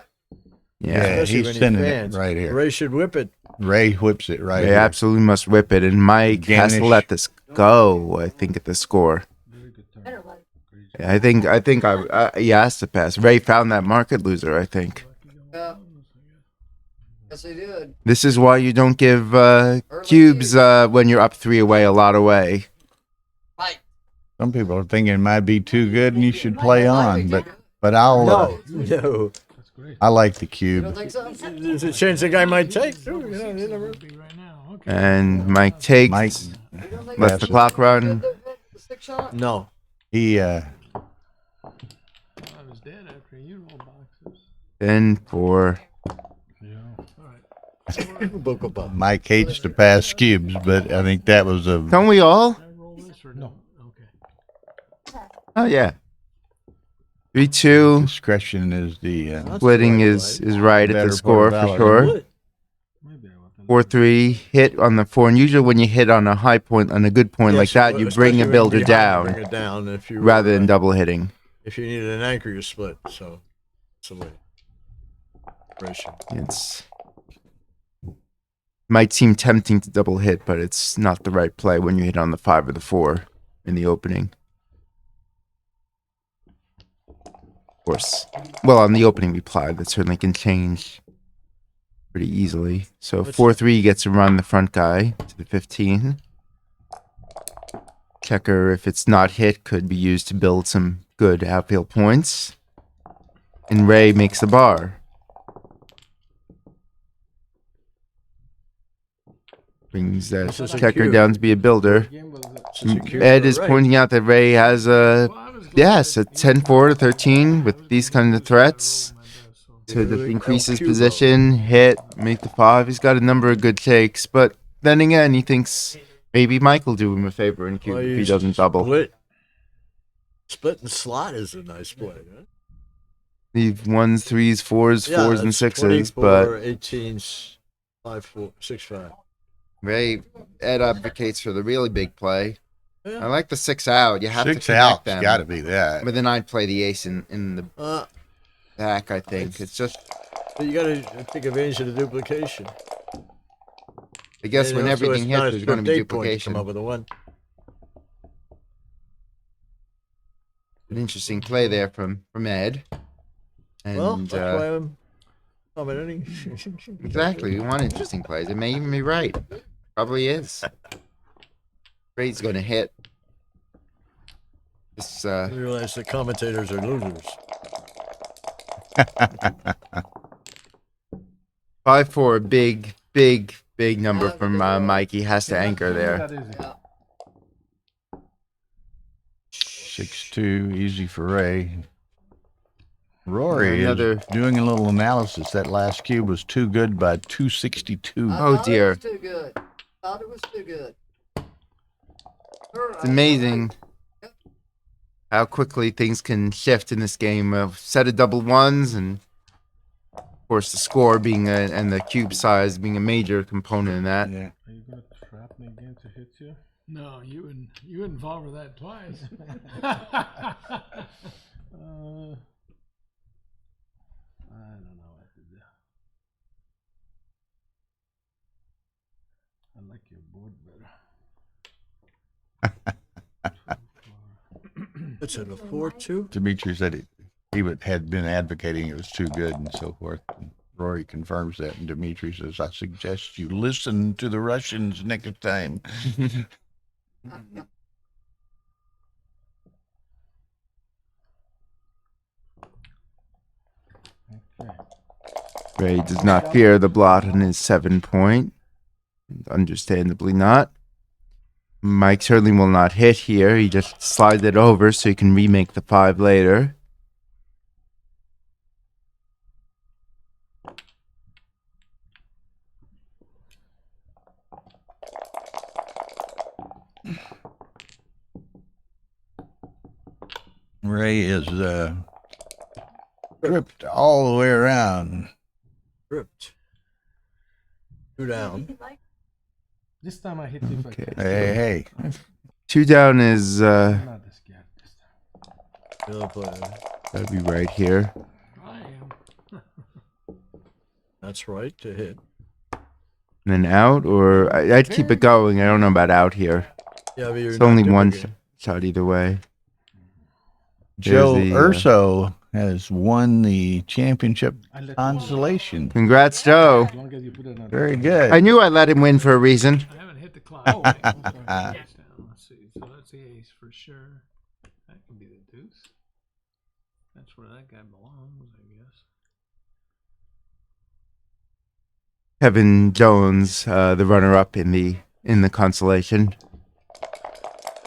Yeah, Especially he's when he sending it fans. right here. Ray should whip it. Ray whips it right they here. absolutely must whip it, and Mike has to Gamnish. let this go. I think at the score. Yeah, I think he has to pass. Ray found that market loser. I think Yeah. Yes, he did. this is why you don't give cubes when you're up 3 away a lot away. Right. Some people are thinking it might be too good and you should play on, but I'll No. That's great. I like the You don't cube. think so? There's a chance the guy might take, too. You know, you never- Be right now. Okay. And Mike takes, Mike, You don't think lets the clock run. the 6 shot? No. he I was dead after you roll boxes. then for Mike hates to pass cubes, but I think that was a don't we all? Can I roll this or no? Okay. Oh yeah. 3-2. discretion is the Splitting is right at Better the score part for of sure. Maybe I want them. 4-3 hit on the 4, and usually when you hit on a high point, on a good point like that, you bring a builder down Bring it down if you rather than double hitting. if you needed an anchor, you split. So, it's the way. It's might seem tempting to double hit, but it's not the right play when you hit on the 5 or the 4 in the opening. Of course, well, on the opening reply, that certainly can change pretty easily. So 4-3 gets to run the front guy to the 15. Checker, if it's not hit, could be used to build some good outfield points. And Ray makes the bar. Brings that This is a checker cube. down to be a builder. Game was Ed is pointing out that Ray has a, Well, I was glad yes, a that- 10-4 to 13 with these kind of threats to Yeah, increase his El Cubo. position, hit, make the 5. He's got a number of good takes, but then again, he thinks maybe Mike will do him a favor in cube if he doesn't double. Split and slot is a nice play. Right? Leave 1s, 3s, 4s, Yeah, 4s, and that's 6s, 24, but 18s, 5, 4, 6, 5. Ray, Ed advocates for the really big play. Yeah. I like the 6 out. You have 6 to connect out. them. Got to be that. But then I'd play the ace in the back, I think. It's just, But you got to take advantage of the duplication. I guess And when also everything it's hits, not a there's going to strict be 8 point to duplication. Come up with a 1. An interesting play there from Ed. And Well, that's why I'm commenting. exactly, we want interesting plays. It may even be right. Probably is. Ray's going to hit. This I realize the commentators are losers. 5-4, big number from Mike. He has to anchor there. That easy. Yeah. 6-2, easy for Ray. Rory Another- is doing a little analysis. That last cube was too good by 262. I Oh, thought dear. It was too good. Thought it was too good. It's amazing how quickly things can shift in this game. A set of double ones, and of course the score being and the cube size being a major component in that. Yeah. Are you gonna trap me again to hit you? No, you wouldn't fall for that twice. I don't know what to do. I like your board better. It's at a 4-2. Dimitri said had been advocating it was too good and so forth. And Rory confirms that, and Dimitri says, "I suggest you listen to the Russians next time." Okay. Ray does not fear the blot on his 7 point. Understandably not. Mike certainly will not hit here. He just slides it over so he can remake the 5 later. Ray is tripped all the way around. Tripped. 2 down. This time I hit you. Okay. Hey. 2 down is I'm not this scared this time. The other player. gotta be right here. I am. That's right to hit. And then out, or I'd keep it going. I don't know about out here. Yeah, but you're It's not only doing one it. shot either way. Joe There's the, Urso has won the championship I let you consolation. Congrats, Joe. as long as you put it on. Very good. I knew I let him win for a reason. I haven't hit the clock. Oh, yet. okay. Let's see. So that's the ace for sure. That can be the deuce. That's where that guy belongs, I guess. Kevin Jones, the runner-up in the consolation.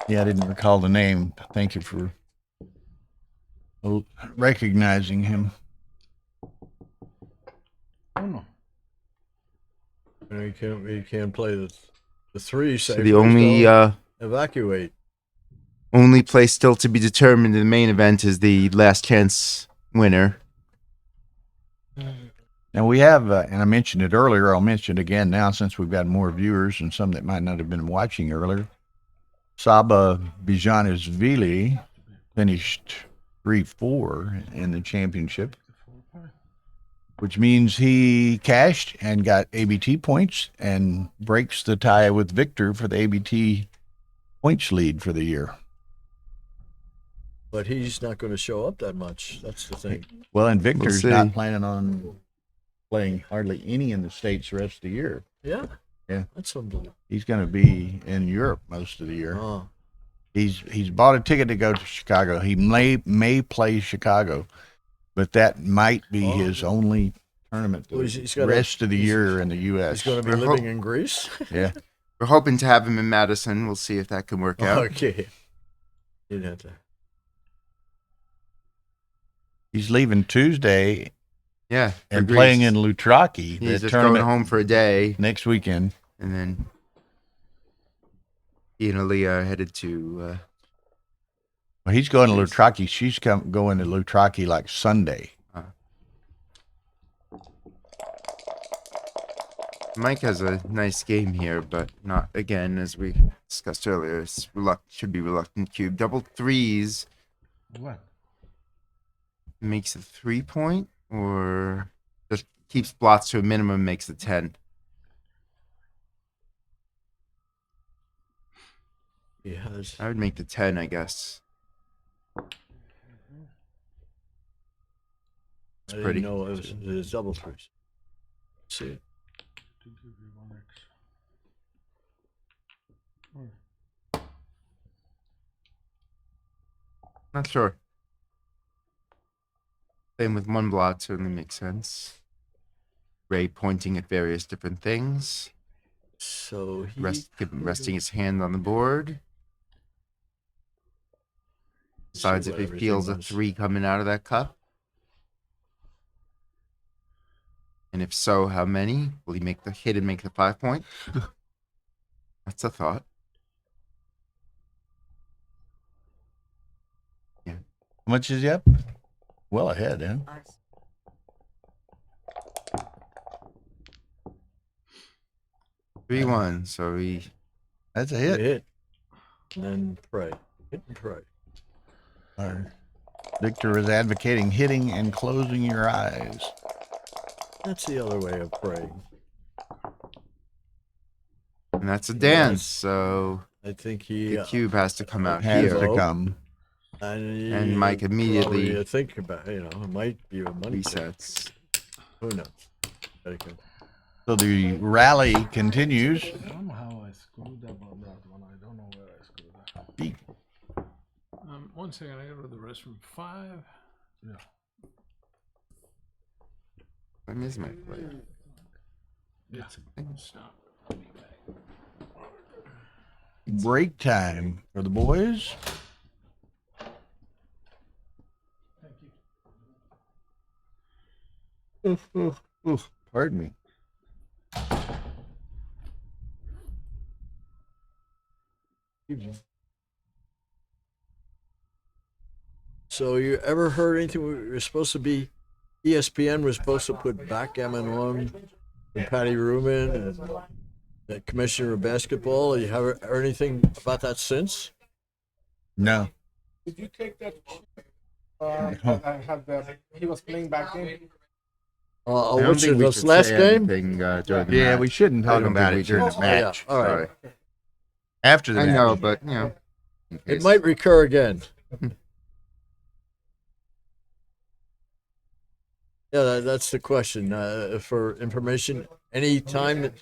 Yeah, I didn't recall the name. Thank you for recognizing him. Oh no. You can't play the 3 So safely, the only evacuate. only place still to be determined in the main event is the last chance winner. Now we have, and I mentioned it earlier, I'll mention it again now since we've got more viewers and some that might not have been watching earlier. Saba Bijanishvili finished 3-4 in the championship, which means he cashed and got ABT points and breaks the tie with Victor for the ABT points lead for the year. But he's not going to show up that much. That's the thing. Well, and Victor's see. not planning on playing hardly any in the States the rest of the year. Yeah. Yeah. That's unbelievable. He's going to be in Europe most of the year. Oh. He's bought a ticket to go to Chicago. He may play Chicago, but that might be his only tournament the Well, he's gotta- rest of the year in the U.S. He's going to be We're living in Greece? Yeah. We're hoping to have him in Madison. We'll see if that can work out. Okay. You'd have to. He's leaving Tuesday Yeah, for and Greece. playing in Lutraki, He's the just going tournament home for a day, next weekend. and then he and Aaliyah are headed to. Well, he's going to Lutraki. She's going to Lutraki like Sunday. Mike has a nice game here, but not again, as we discussed earlier. It's should be reluctant cube. Double threes What? makes a 3-point, or just keeps blots to a minimum, makes a 10. He has. I would make the 10, I guess. I pretty. didn't know it was double threes. See it. Not sure. Same with one blot certainly makes sense. Ray pointing at various different things. So he Resting his hand on the board. Decides if he what feels a everything was. 3 coming out of that cup. And if so, how many? Will he make the hit and make the 5-point? That's a thought. How much is he up? Well ahead, huh? Nice. 3-1. So he That's a hit. hit. And then pray. Hit and pray. Our Victor is advocating hitting and closing your eyes. That's the other way of praying. and that's a dance. So I think he the cube has to come out Has here. to come. and Mike immediately probably, think about it might be a money thing. Resets. Who knows? Very good. So the rally continues. Somehow I screwed up on that one. I don't know where I screwed up. 1 second, I gotta go to the restroom. 5. Yeah. I miss my play. Yeah. Stop. Break time for the boys. Oof. Pardon me. So you ever heard anything? We were supposed to be, ESPN was supposed to put backgammon on with Patty Rubin and the commissioner of basketball. You have heard anything about that since? No. Did you take that? I had he was playing back in. I don't Which think is we this should last say game? anything, during the Yeah, match. we shouldn't I talk don't about think it during we the should. match. Yeah, all right. Sorry. After the I match. know, but you know. in It case. might recur again. Yeah, that's the question. For information, any time that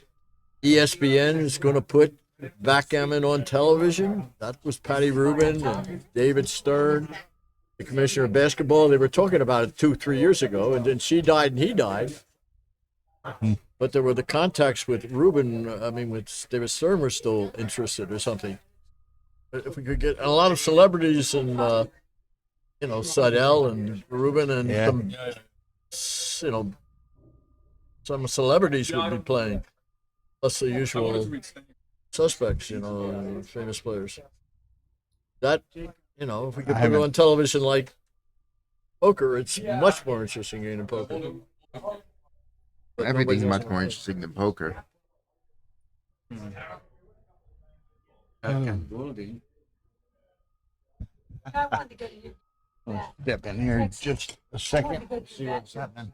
ESPN is going to put backgammon on television, that was Patty Rubin and David Stern, the commissioner of basketball. They were talking about it 2-3 years ago, and then she died and he died. But there were the contacts with Rubin. I mean, with David Stern were still interested or something. But if we could get a lot of celebrities and you know, Seidel and Rubin and Yeah. some, you know, some celebrities would be playing, plus the usual suspects, you know, famous players. That, you know, if we could put it haven't- on television like poker, it's much more interesting game than poker. But Everything's nobody much knows more about interesting than poker. I wanted to get you. I'll step in here just a second, see what's happening.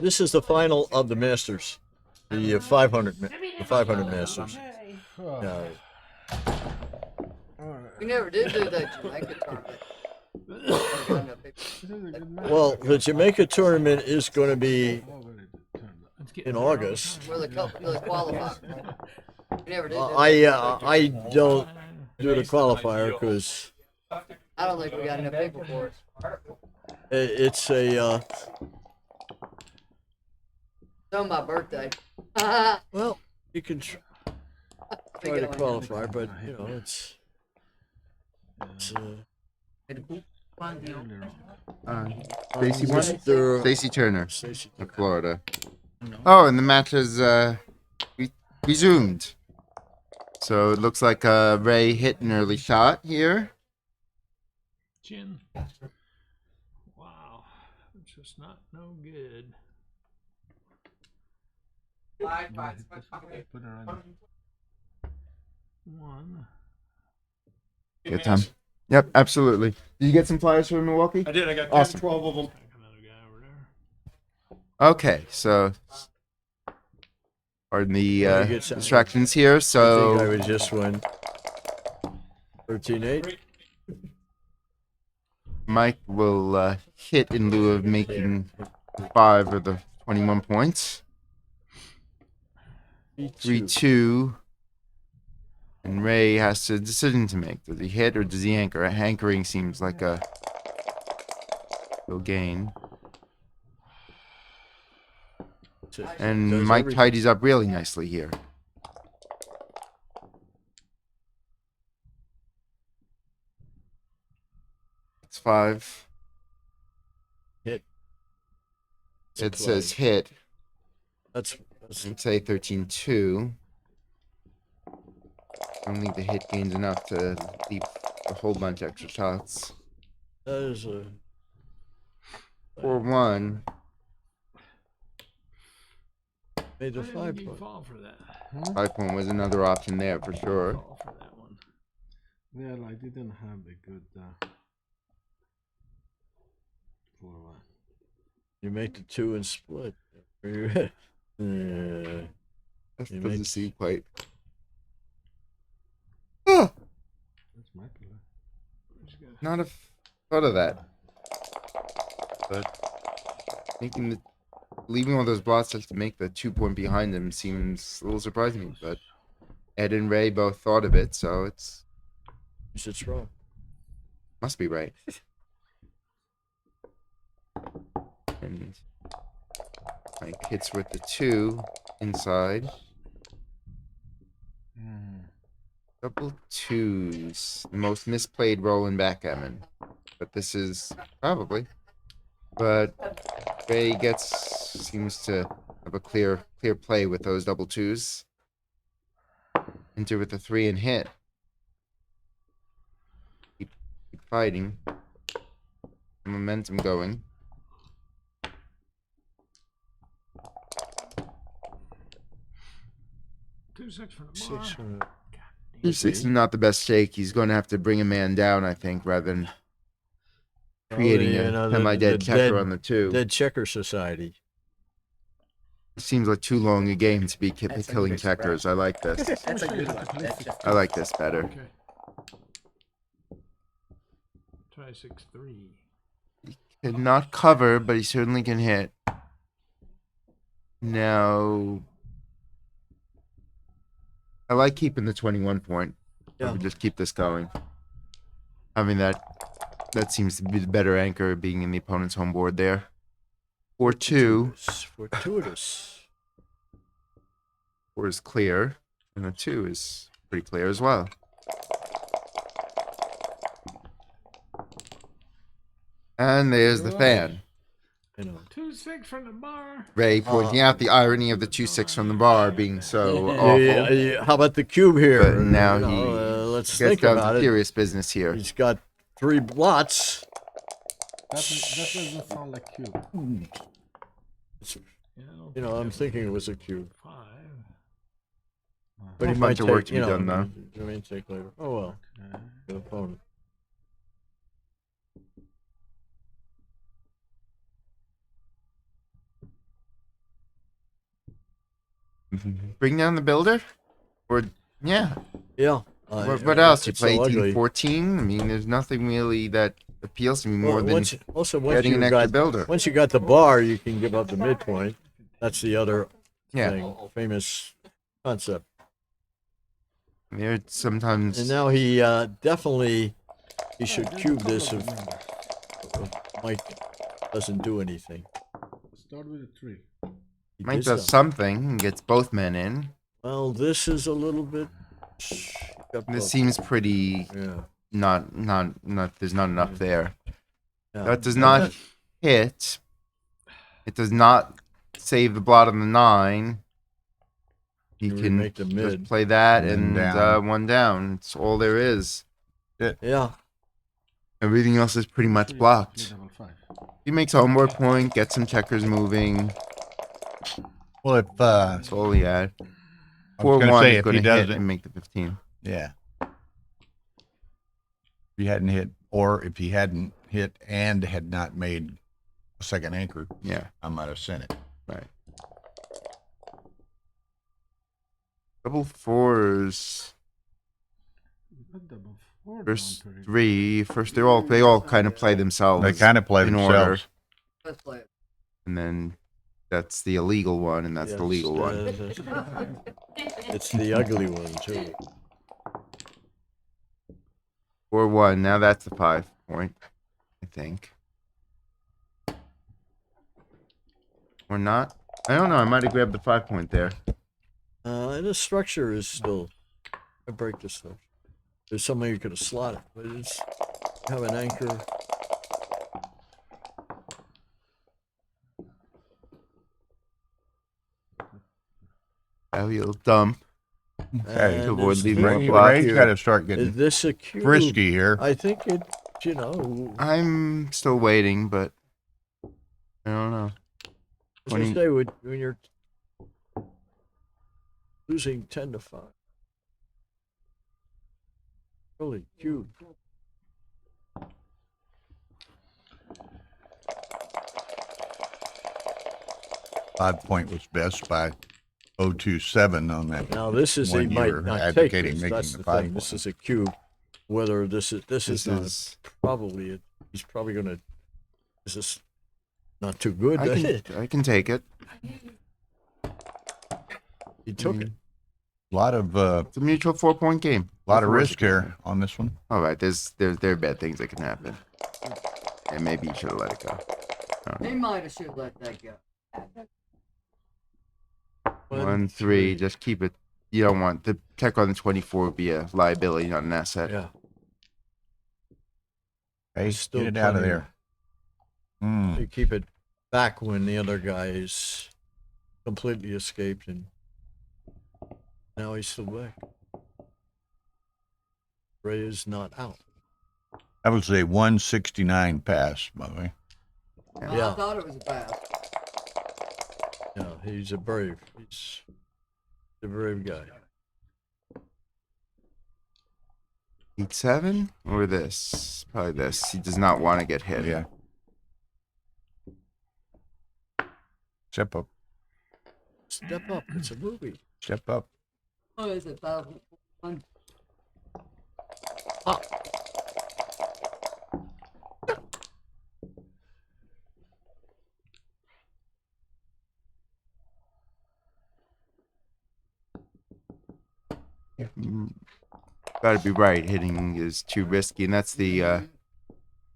This is the final of the Masters, the 500, the 500 Masters. Yeah. We never did do that Jamaica tournament. Well, the Jamaica tournament is going to be Let's get in there all the August. time. Where the qualified. We never did do that. I don't do the qualifier because I don't think we got enough people for it. it's a It's on my birthday. well, you can try to qualify, but you know it's Stacy won? Mr. Stacy Turner Stacey. of Florida. Oh, and the match has resumed. So it looks like Ray hit an early shot here. Chin. Wow. It's just not no good. Put it on. One. Good time. Yep, absolutely. Did you get some flyers from Milwaukee? I did. I got Awesome. 12 of them. Back another guy over there. Okay, so pardon the Yeah, you get some- distractions here. I think I So would just win 13-8. Mike will hit in lieu of making 5 of the 21 points. 3-2. And Ray has a decision to make. Does he hit or does he anchor? Anchoring seems like a gain. And Does Mike every- tidies up really nicely here. It's 5. Hit. It says hit. That's I'd say 13-2. I don't think the hit gains enough to leave a whole bunch of extra shots. that is a 4-1. made the Why didn't 5 you point. fall for that? 5-point was another option there for sure. Fall for that one. Well, I didn't have a good. For You make the 2 and split. Yeah. That You doesn't make- seem quite. Oh, that's my play. Just gotta- not have thought of that. But leaving all those blots just to make the 2-point behind them seems a little surprising. But Ed and Ray both thought of it, so it's It's wrong. must be right. And Mike hits with the 2. inside. Hmm. Double twos. The most misplayed role in backgammon. But this is probably. But Ray seems to have a clear play with those double twos. Enter with a 3 and hit. Keep fighting. Momentum going. 2-6 for the bar. 6 for 2-6 is not the best shake. He's going to have to bring a man down, I think, rather than creating a semi-dead checker on the 2. Dead Checker Society. It seems like too long a game to be killing checkers. I like this. That's a good one. I like this better. Okay. Try 6-3. Cannot cover, but he certainly can hit. Now, I like keeping the 21 point. I Yeah. would just keep this going. Having that seems to be the better anchor, being in the opponent's home board there. 4-2. Fortuitous. 4 is clear, and the 2 is pretty clear as well. And there's the fan. You know. 2-6 from the bar. Ray pointing out the irony of the 2-6 from the bar being so awful. Yeah, how about the cube here? But now You know, he let's Gets think down about to it. serious business here. He's got 3 blots. That doesn't sound like cube. Yeah, I don't You know, think I'm that's thinking it was a cube. 5. But he A might bunch of take, work to you be know, done, though. It may take later. Oh well, Okay. good opponent. Bring down the builder? Or, yeah. Yeah. What else? You it's play so ugly. 18-14? I mean, there's nothing really that appeals to me more Well, than once getting an extra builder. Once you got the bar, you can give up the midpoint. That's the other Yeah. thing, famous concept. There sometimes And now he definitely he should cube this if Mike doesn't do anything. Start with a 3. He Mike did does something and gets both men in. Well, this is a little bit. got This both. seems pretty Yeah. not there's not enough there. Yeah. That does not hit. It does not save the blot on the 9. He You can remake the just mid. play that And and down. 1 down. It's all there is. Yeah. Everything else is pretty much blocked. 3-5. He makes a homeboard point, gets some checkers moving. Well, if That's all he had. I was gonna 4-1 say is if going he to hit doesn't, and make the 15. yeah. If he hadn't hit, or if he hadn't hit and had not made a second anchor, Yeah, I might have sent it. right. Double 4s. Not double 4. First down to 3. First, they all kind of play themselves. They kind of play in themselves. order. Let's play it. And then that's the illegal one, and that's the legal one. It's the ugly one too. 4-1. Now that's the 5 point, I think. Or not? I don't know. I might have grabbed the 5 point there. The structure is still. I break this stuff. There's somewhere you could have slotted, but it's have an anchor. Oh, you'll dump. Okay. To avoid it's leaving more very- block Ray's here. got to start Is getting this a cube? frisky here. I think it. You know. I'm still waiting, but I don't know. As I 20 say, when you're losing 10-5. Holy cube. Five point was best by 027 on that. Now this is One a might year not take advocating this. making That's the the 5 thing. This point. is a cube. Whether this is This not is. probably it. He's probably gonna. This is not too good. I can take it. He took it. A lot of It's a mutual 4-point game. risk here on this one. All right, there are bad things that can happen. And maybe you should have let it go. He might have should let that go. Well, 1, 3. Just keep it. You don't want the check on the 24 would be a liability, not an asset. Yeah. Hey, Still get it out of plenty. there. Hmm. You keep it back when the other guy is completely escaped, and now he's still back. Ray is not out. That was a 169 pass, by the way. Yeah. I thought it was a pass. Yeah, he's a brave. He's a brave guy. 8, 7 or this? Probably this. He does not want to get hit. Yeah. Step up. Step up. It's a movie. Step up. Oh, is it 1,001? Got to be right. Hitting is too risky, and that's the. I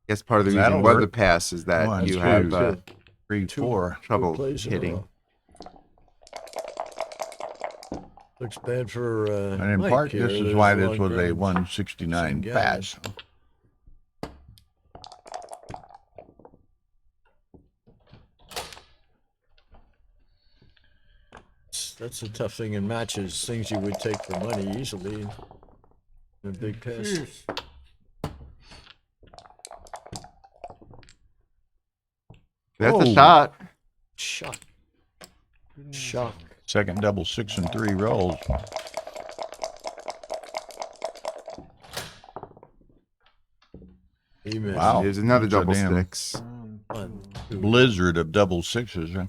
guess part of the That'll reason why the work. pass is that 1, you 2, have 3, Two. 4. trouble plays in a hitting. row. Looks bad for And in Mike part, here. this is There's why a this long was a ground. 169 Gammon. pass. That's a tough thing in matches. Things you would take for money easily. In a big pass. That's Oh. a shot. Shock. Shock. Second double 6 and 3 rolls. He missed. Wow. There's another That's a double damn 6. 1, 2. Blizzard of double 6s, huh?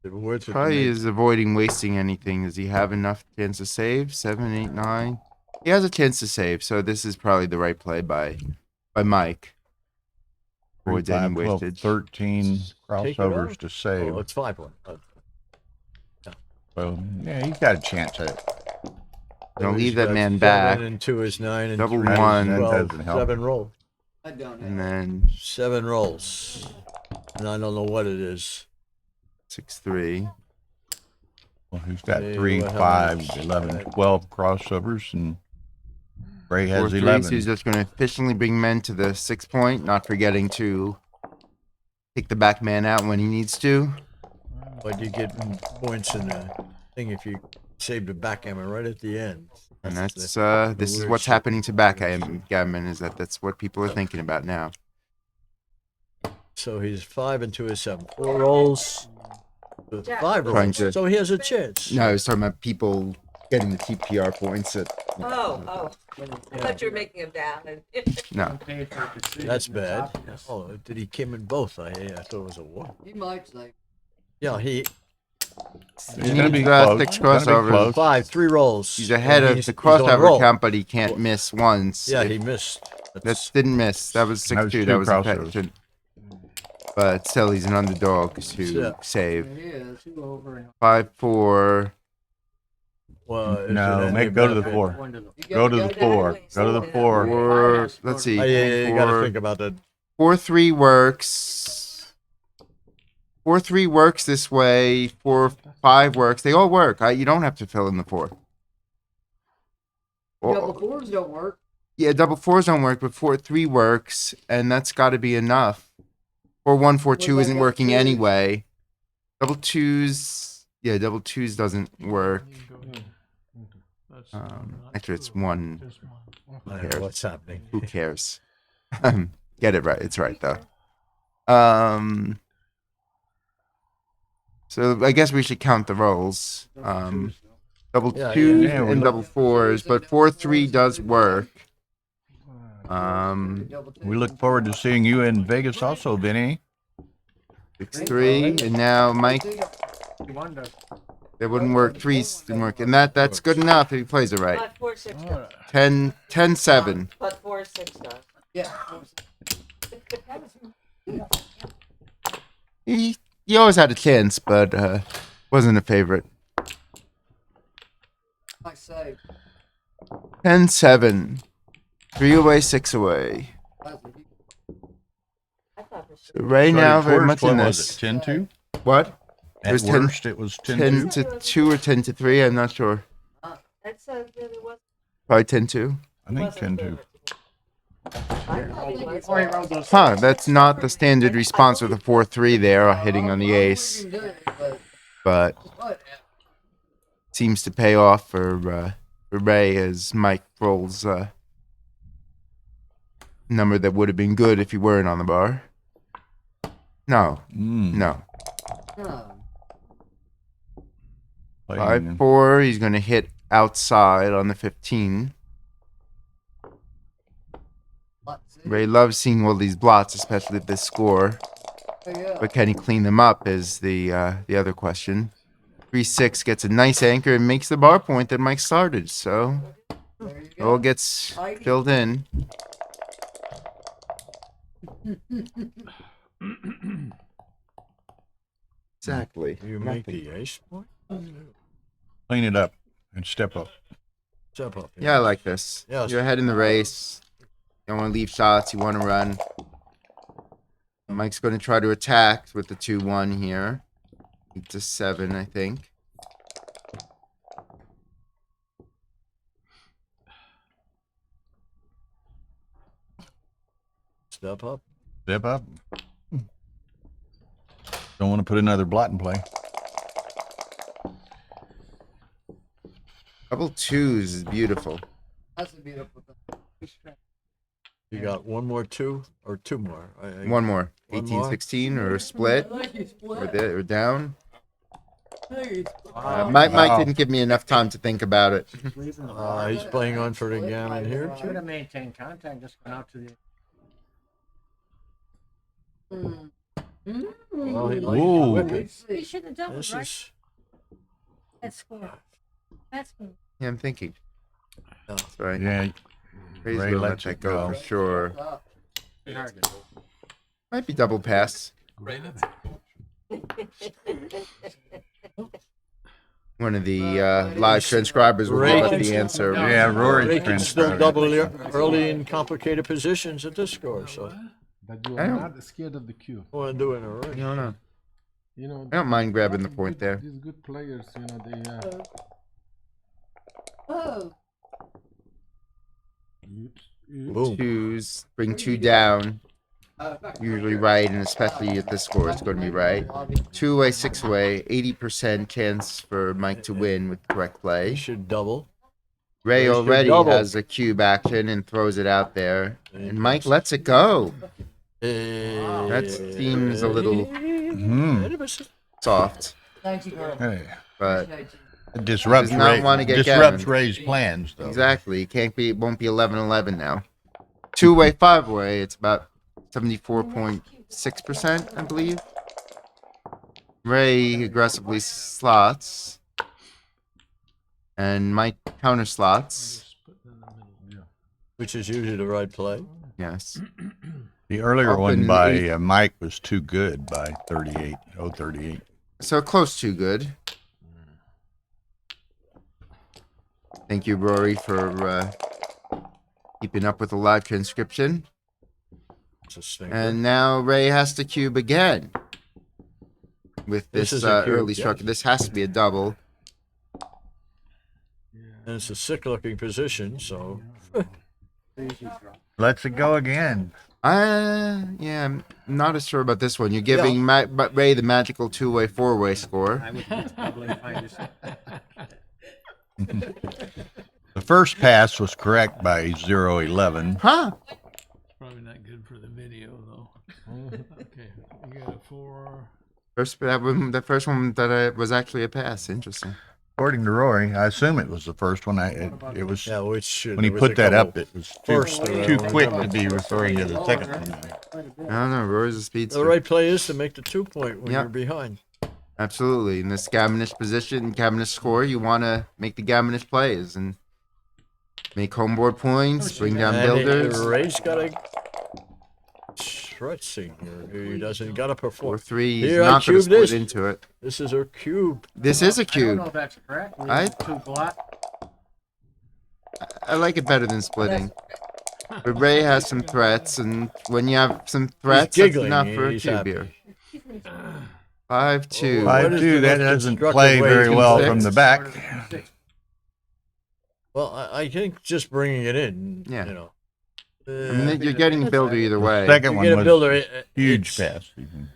They were worth it to Probably make. is avoiding wasting anything. Does he have enough chance to save? 7, 8, 9. He has a chance to save, so this is probably the right play by Mike. 3, Avoids any 5, 12, wastage. 13 Take it crossovers off? to save. Oh, it's 5-1. Well, yeah, he's got a chance at it. Don't He's leave that got man 7 back. And 2 is 9 and Double 3 is 1. That 12. doesn't help. 7 rolls. I don't And know. then 7 rolls. And I don't know what it is. 6, 3. Well, he's got Hey, 3, what 5, happens? 11, 12 crossovers, and Ray 4, has 3. 11. So he's just going to efficiently bring men to the 6 point, not forgetting to take the back man out when he needs to. But you get points in the thing if you save the backgammon right at the end. And the- that's this is weird what's shit. happening to Backgammon, is that's what people are thinking about now. So he's 5 and 2 is 7. 4 rolls. 5 Trying rolls. to- So he has a chance. No, I was talking about people getting the TPR points. Oh. I thought you were making him down. No, That's bad. Oh, did he came in both? I thought it was a 1. He might say. Yeah, he he gonna be needs close. 6 It's gonna be crossovers. close. 5, 3 rolls. He's ahead And of he's the on a crossover roll. count, but he can't miss once. Yeah, If- he missed. that didn't miss. That was 6-2. two That was crossovers. effective. But still, he's an underdog to Yeah. save. He is. 5, 4. Well, is No, it any make go to the benefit? 4. You Go to gotta the go 4. Go to the 4. Or let's see. Oh, yeah, you got to 4, think about that. 4, 3 works. 4, 3 works this way. 4, 5 works. They all work. You don't have to fill in the 4. Double 4s don't work. Yeah, double 4s don't work, but 4, 3 works, and that's got to be enough. 4, 1, 4, 2 What isn't about working double 2s? anyway. Double 2s, yeah, double 2s doesn't work. Actually, it's 1. I don't know what's happening. Who cares? Get it right. It's right though. So I guess we should count the rolls. Double Yeah, 2s yeah, we and look- double 4s, but 4, 3 does work. Double 2. We look forward to seeing you in Vegas also, Vinny. 6, 3, and now Mike. That wouldn't work. 3s didn't work, and that's good enough if he plays it right. But 4, 6 does. 10, 7. But 4, 6 does. Yeah. He always had a chance, but wasn't a favorite. I say. 10, 7. 3 away, 6 away. I thought this So right now, very First, much what in was this. it? 10-2? What? At was 10 worst, it was 10 10-2. to 2 or 10 to 3. I'm not sure. That says that it was. Probably 10-2. I think 10-2. Huh, that's not the standard response with a 4-3 there, hitting on the ace. But seems to pay off for Ray as Mike rolls number that would have been good if he weren't on the bar. No, no. Playing 5-4, he's going to hit outside on the 15. Ray loves seeing all these blots, especially at this score. But can he clean them up is the other question. 3-6 gets a nice anchor and makes the bar point that Mike started. So it all gets filled in. Exactly. You make the ace point? Clean it up and step up. Step up. Yeah, I like this. Yes. You're ahead in the race. You don't want to leave shots. You want to run. Mike's going to try to attack with the 2-1 here. It's a 7, I think. Step up. Step up. Don't want to put another blot in play. Double 2s is beautiful. That's a beautiful thing. You got one more 2 or 2 more? One more. One 18-16 or a split or down. Mike Mike didn't give me enough time to think about it. He's playing on for the gammon here. I'm gonna maintain contact, just going out to the. Well, he likes Ooh. to whip it. We should have done This it, right? is That score. That's good. Yeah, I'm thinking. Oh. That's right. Yeah, Ray's Ray gonna let lets that it go go. for sure. Might be double pass. One of the live transcribers will give us the answer. yeah, Rory. They can still double early in complicated positions at this score, so That you I are don't- not scared of the cue. I want to do it in a race. No, no. You know, I don't mind grabbing the point there. These good players, you know, they. Oh, Oops, oops. Boom. 2s, bring 2 down. Usually right, and especially at this score, it's going to be right. 2-way, 6-way, 80% chance for Mike to win with the correct He play. should double. Ray Raise your already double. has a cube action and throws it out there. And Mike lets it go. That seems a little soft, thank you very much. Hey, but it disrupts, Does not Ray, wanna get disrupts gammon. Ray's plans, though. exactly. It won't be 11-11 now. 2-way, 5-way, it's about 74.6%, I believe. Ray aggressively slots. And Mike counter slots. which is usually the right play. Yes. The earlier Up one in by eight. Mike was too good by 38. Oh, 38. So close to good. Thank you, Rory, for keeping up with the live transcription. It's a stinker. And now Ray has to cube again. With This this, is a cube, early yes. structure. This has to be a double. And it's a sick looking position, so Let's it go again. Yeah, I'm not as sure about this one. You're giving Ray the magical 2-way, 4-way score. I would probably find this. The first pass was correct by 0-11. Huh? Probably not good for the video though. Okay, you got a 4. The first one that was actually a pass. Interesting. According to Rory, I assume it was the first one. It was yeah, which should, when he there was put a that couple up. It was first too quick to be referring to the second one. I don't know. Rory's a The speedster. right play is to make the 2 point when Yep. you're behind. Absolutely. In this Gammonish position, Gammonish score, you want to make the Gammonish plays and make homeboard points, bring down And builders. Ray's got a stretching here. He doesn't got to perform. 4-3, he's Here, I not going to cubed this. split into it. This is her cube. This is a I don't cube. know if that's correct. I- Two blot. I like it better than splitting. But Ray has some threats, and when you have some threats, that's giggling. enough for a He's cube happy. here. 5-2. What is 5-2, the that most doesn't constructive play way very to well play from it? the back. Well, I think just bringing it in, Yeah. you know. I mean, you're getting builder either The way. second you one get a was builder, huge it's- pass. Even.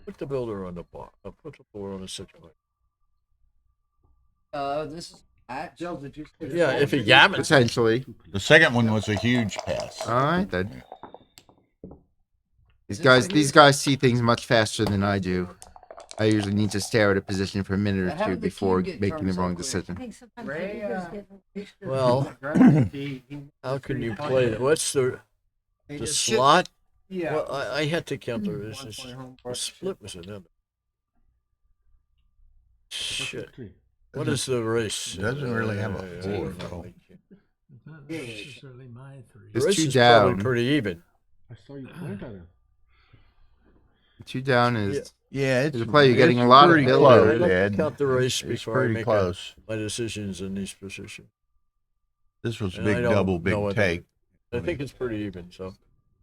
Put the builder on the bar. Put the board on the situation. This is at Jill, did you see the Yeah, phone? if he gammons. Potentially. The second one was a huge pass. All right then. These guys see things much faster than I do. I usually need to stare at a position for a minute or How two did the before cube get making the turned so wrong quick? I decision. think sometimes Ray, computers get Well, He- how can you play that? What's the he the just- slot? Yeah. Well, I had to count the One races. point home The board. split was another. Shit. 3. What is the race? Doesn't really have a four, no, though. I can't. It's not necessarily my three. The It's race two is probably down. pretty even. I saw you point at it. 2 down is Yeah, it's There's a play, you're getting it's a lot of pretty builder. I'd close, like to Ed. count the race It's before I pretty make close. my decisions in these positions. This was a And I big don't double, know big what- take. I think it's pretty even. So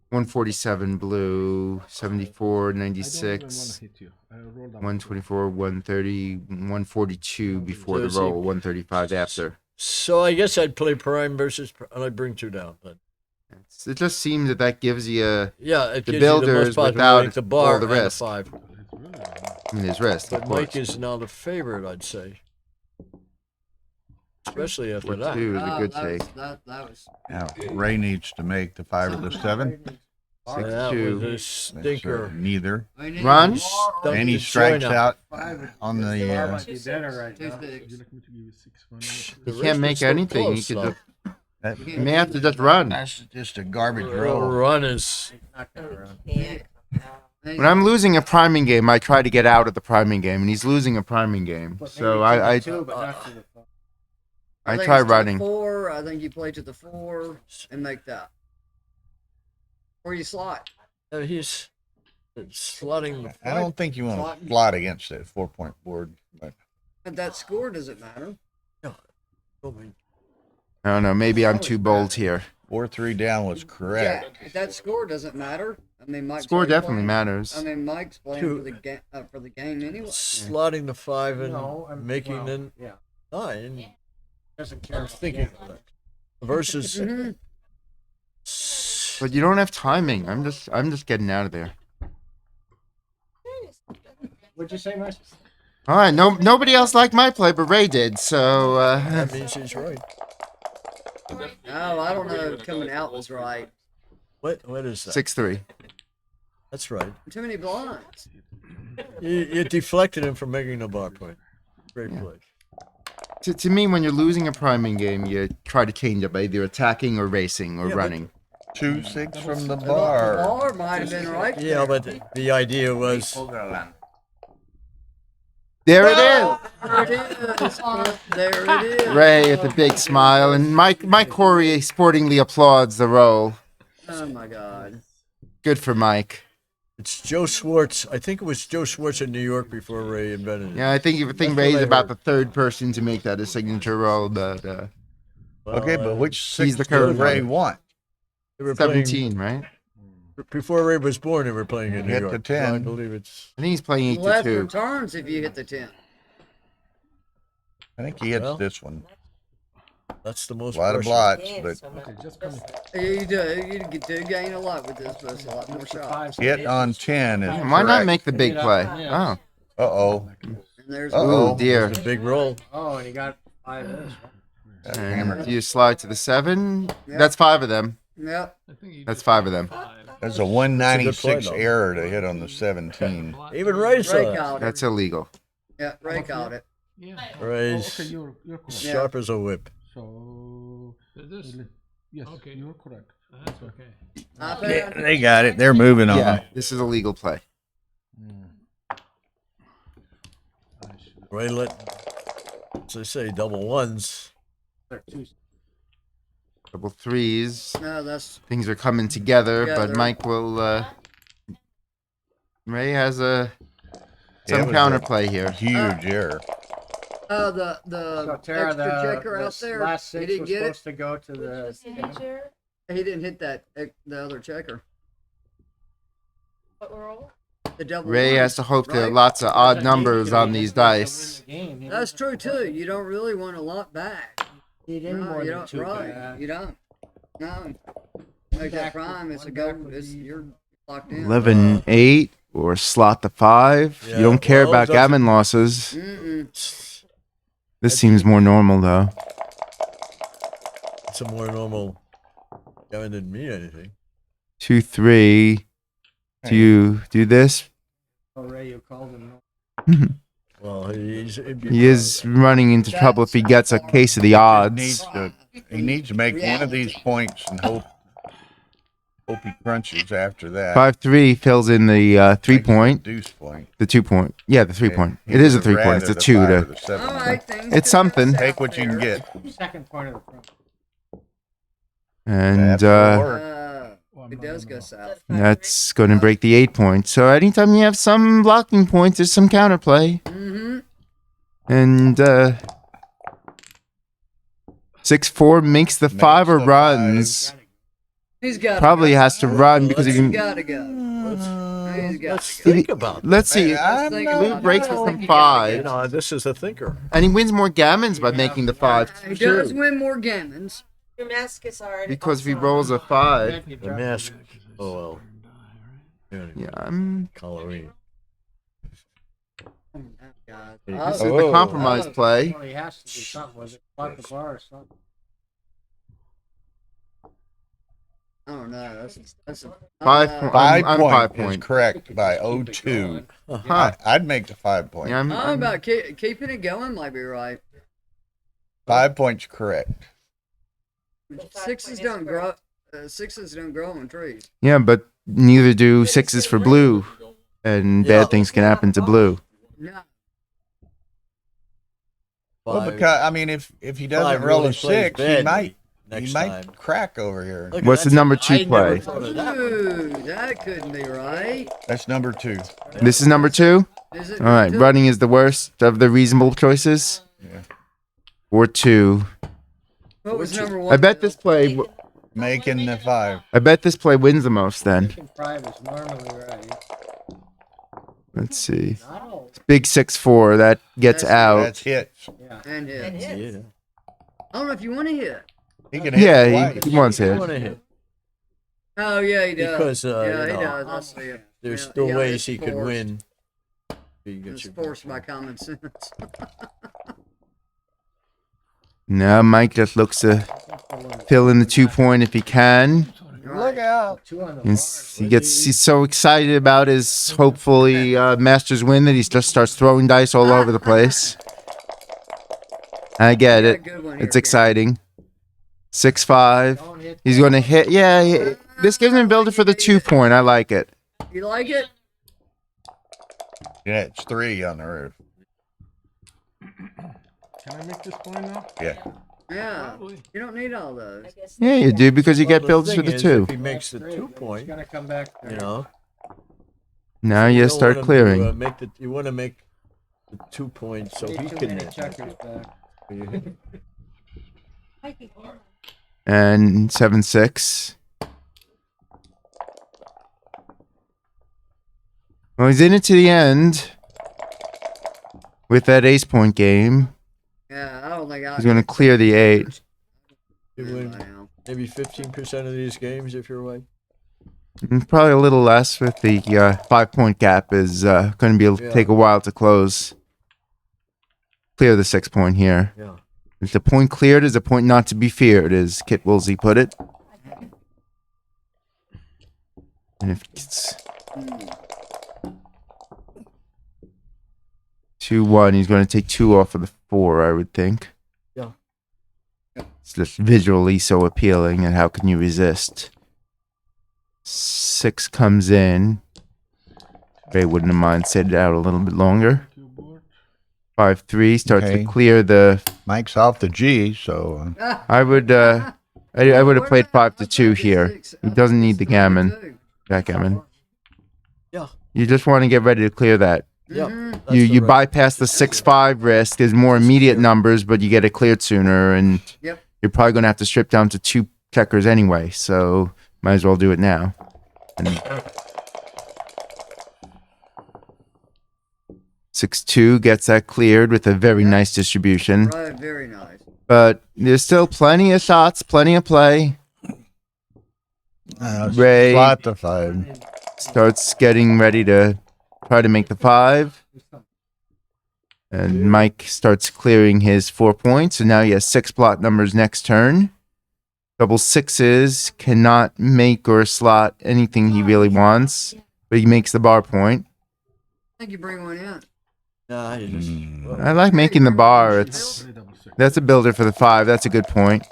147 blue, 74, I don't even want 96, to hit you. I rolled up. 124, 130, 142 before the Jersey. roll, 135 after. so I guess I'd play prime versus, and I'd bring 2 down. But It just seems that that gives you a. yeah, it The gives you the builders most possible without length, the bar all the and a risk. 5. It's really I mean, there's risk, But of Mike course. is now the favorite, I'd say. Especially after 4-2 that. is a good that was, take. that was Now, Ray needs to make the 5 or the 7. That was 6-2. a That's, stinker. neither. Run? Don't And he get strikes join out Five on the. might be better right Two now. Would six. you like me to give you 6-1? The You race can't was make so anything. close, You could though. That, You may have to just run. that's just a garbage The roll. run is Not gonna run. When I'm losing a priming game, I try to get out of the priming game, and he's losing a priming game. But So maybe to I the two, but not to the phone. I think try it's to the running. 4. I think you play to the 4 and make that. Or you slot. he's slotting the I don't think you want to slot against that 4-point board. But But that score doesn't matter. I don't know. Maybe I'm too bold here. 4-3 down was correct. Yeah, that score doesn't matter. I mean, Mike's Score already definitely playing. matters. I mean, Mike's playing Two. for the game anyway. slotting the 5 and No, I'm- making well, the Yeah. 9 Doesn't care. I'm thinking versus Mhm. But you don't have timing. I'm just getting out of there. What'd you say, Mike? All right. Nobody else liked my play, but Ray did. So that means he's right. No, I don't know if coming out was right. What is that? 6-3. That's right. Too many blinds. You deflected him from making the bar point. Great play. To me, when you're losing a priming game, you try to change up either attacking or racing or Yeah, but- running. 2-6 from the The bar. bar might have been right. Yeah, but the idea was Fogerlund. There it is. There it is. There it is. Ray with a big smile, and Mike Horri sportingly applauds the roll. Oh my God. Good for Mike. it's Joe Schwartz. I think it was Joe Schwartz in New York before Ray invented it. Yeah, I think That's what Ray's I about heard. the 3rd person to make that a signature roll, but Well, Okay, but which He's 6 the did current Ray one. want? they were playing- 17, right? before Ray was born, they were playing in New Hit York. the So 10. I believe it's. I think he's playing 8 to Left 2. returns if you hit the 10. I think he hits Well, this one. That's the A most. lot of pressure. blots, but Okay, just come in. You do gain a lot with this, but it's a lot more shots. hit on 10 is Why not correct. make the big play? Oh, Uh-oh. And there's Uh-oh. ooh, dear. It's a big roll. Oh, and he got 5 minutes. That And hammer. do you slide to the 7? Yeah. That's 5 of them. Yep. I think you That's did 5 of them. 5. That's a 196 though. error to hit on the 17. Even Ray saw Ray it. caught it. That's illegal. Yeah, Ray caught it. Yeah. Oh, Ray's okay, you're correct. sharp as a whip. So This, yes, Okay. you're correct. that's okay. Not They, bad. they got it. They're moving on. Yeah, this is a legal play. I should- Ray let, as I say, double ones. They're two. Double 3s. No, that's Things are coming together, but Together. Mike will. Ray has Yeah, some it was counterplay here. Huge error. the So Tara, extra the checker out there. last He 6 didn't was get it. supposed to go to the. He didn't hit that the other checker. What roll? the double Ray one, has to hope there are right? lots of odd numbers on these dice. That's true too. You don't really want a lot back. Need any No, more you than don't. two. Right? You don't. No. Make that prime. It's a go. It's you're locked in. 11-8 or slot the 5. Yeah, You don't care well, about doesn't- gammon losses. Mm-mm. This seems more normal though. It's a more normal. Gammon didn't mean anything. 2-3. Do you do this? Oh, Ray, you called him. Well, it'd be He is running into trouble if he gets a case of the Needs odds. to, he needs to make one of these points and hope he crunches after that. 5-3 fills in the 3-point, Deuce point. the 2-point. Yeah, the 3-point. He It is a would 3-point. rather It's a the 2 5 or to. the 7 All point. right, things It's could something. go Take what you can there. get. Second point of the front. And That'll work. It does go south. that's going to break the 8-point. So anytime you have some blocking points, there's some counterplay. Mm-hmm. And 6-4 makes the 5 or the runs. He's got Probably has to run because he He's can. got to go. He's got Let's to go. think about it. Let's see. Let's think Lou about it. breaks it I from think you gotta 5. You know, this is a thinker. And he wins more gammons by making the 5. He does win more gammons. Your mask is already. Because if he rolls a 5. The mask. Oh well. Yeah, I'm. Halloween. Oh, God. This is Oh, the compromise play. Well, he has to do something with it. Block the bar or something. I don't know. That's a 5 point. 5 I'm point 5 is point. correct by 0-2. Huh. I'd make the 5 point. Yeah, I'm I'm about keeping it going. Might be right. 5 points correct. Sixes don't grow. Sixes don't grow on trees. yeah, but neither do 6s for blue. And Yeah. bad things can happen to blue. No. Well, Five. because I mean, if he doesn't Five roll really a plays 6, he bad might next time. crack over here. Look, What's the that's- number 2 I never play? thought of that one. Ooh, that couldn't be right. That's number 2. This is number 2? Is it? All right, running is the worst of the reasonable choices. Yeah. Or 2. What was number one? I bet this play. Making the 5. I bet this play wins the most. Then Second five is normally right. let's see. Not all. Big 6-4 that gets That's- out. That's hits. Yeah. And hit. And hits. Yeah. I don't know if you want to hit. He can hit Yeah, twice. he wants I it. want to hit Oh yeah, he does. because yeah, you he know, does. I see it. there's Yeah, still yeah, ways it's he could forced. win. He It's gets you- forced by common sense. No, Mike just looks to fill in the 2-point if he can. Look out. Two on the And bar. he's so excited about his hopefully Masters win that he just starts throwing dice all over the place. I get it. Good one here, It's Ken. exciting. 6-5. Don't hit He's going to hit. Yeah, this gives him a builder for the 2-point. I like it. You like it? Yeah, it's 3 on the roof. Can I make this point now? Yeah. Yeah. Probably. You don't need all those. I guess Yeah, you do because you Well, get builders for thing the is, 2. If he makes the three, 2 It's point, gonna come back. you know. Now you don't start want him to, clearing. make the. You want to make the 2 points so he Too can. many checkers back. might be him. And 7-6. Well, he's in it to the end with that ace point game. Yeah, I don't think I. He's going to clear the 8. You win maybe 15% of these games if you're right. And probably a little less with the 5-point gap is going to be Yeah. take a while to close. Clear the 6-point here. Yeah. If the point cleared is a point not to be feared, as Kit Woolsey put it. And if it's 2-1, he's going to take 2 off of the 4, I would think. Yeah. It's just visually so appealing, and how can you resist? 6 comes in. Ray wouldn't have mind sitting it out a little bit longer. 5-3 starts Okay. to clear the. Mike's off the G, so I would I would have played 5-2 here. He doesn't need the gammon, backgammon. Yeah. You just want to get ready to clear that. Yeah. Mhm. that's You the you right- bypass the 6-5 risk. There's more immediate numbers, but you get it cleared sooner, and Yep. you're probably going to have to strip down to 2 checkers anyway. So might as well do it now. And 6-2 gets that cleared with a very nice distribution. Right, very nice. But there's still plenty of shots, plenty of play. Ray Slot the 5. starts getting ready to try to make the 5. And Mike starts clearing his 4 points. And now he has 6 block numbers next turn. Double sixes cannot make or slot anything he really wants. But he makes the bar point. I think you bring one in. Nah, you just. I like making the bar. Three double six. That's a builder for the 5. That's a good point.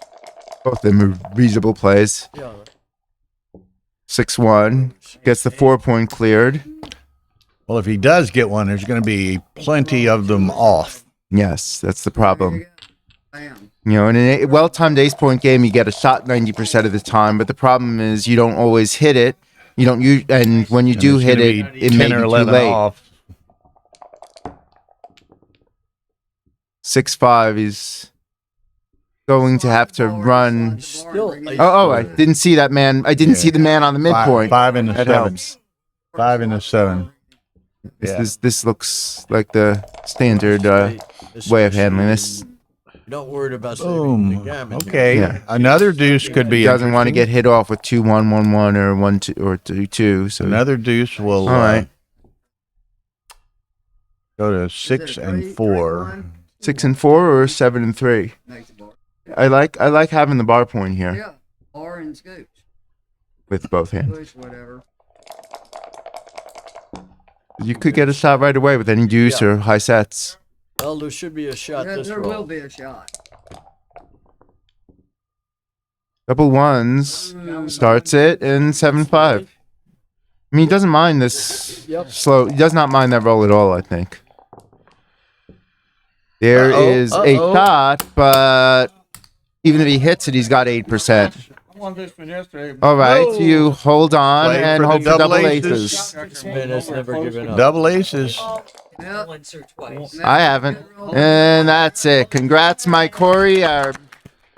Both of them are reasonable plays. Yeah. 6-1 gets the 4 point cleared. Well, if he does get one, there's going to be plenty of them off. Yes, that's the problem. Bam. You know, in a well-timed ace point game, you get a shot 90% of the time, but the problem is you don't always hit it. You don't use, and when you And do there's hit it, gonna be it may 10 be or too 11 late. off. 6-5. He's going to have to run. Still. Oh, I didn't see that man. I didn't see the man on the midpoint. 5 and a That 7. helps. 5 and a 7. Yeah. This looks like the standard way of handling this. Don't worry about saving the Boom. gammon. Okay. Yeah. Another deuce could be. He doesn't want to interesting. get hit off with 2-1-1-1 or 1-2 or 2-2. So Another deuce will all right, go to 6 and 4. 6 and 4 or 7 and 3. I like having the bar point here Yeah. Bar and scooch. with both hands. Push, whatever. You could get a shot right away with any deuce Yeah. or high sets. Well, there should be a shot There, this there roll. will be a shot. Double ones starts it and 7-5. I mean, he doesn't mind this Yep. slow. He does not mind that roll at all, I think. There is a shot, but even if he hits it, he's got 8%. All right, you hold on Play and for the hope for double double aces. aces. 6 minutes, never giving up. Double aces. Yeah. Once or twice. I haven't. And that's it. Congrats, Mike Horri, our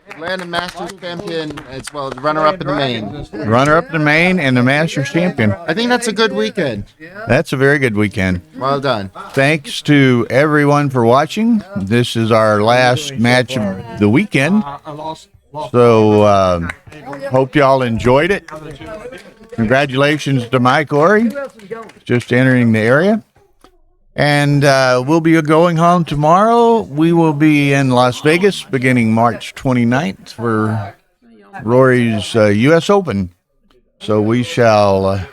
Atlanta Masters champion, as well as runner-up in the main. Runner up the main and the Masters champion. I think that's a good weekend. That's a very good weekend. Well done. Thanks to everyone for watching. This is our last match of the weekend. So hope y'all enjoyed it. Congratulations to Mike Horri, just entering the area. And we'll be going home tomorrow. We will be in Las Vegas beginning March 29th for Rory's U.S. Open. So we shall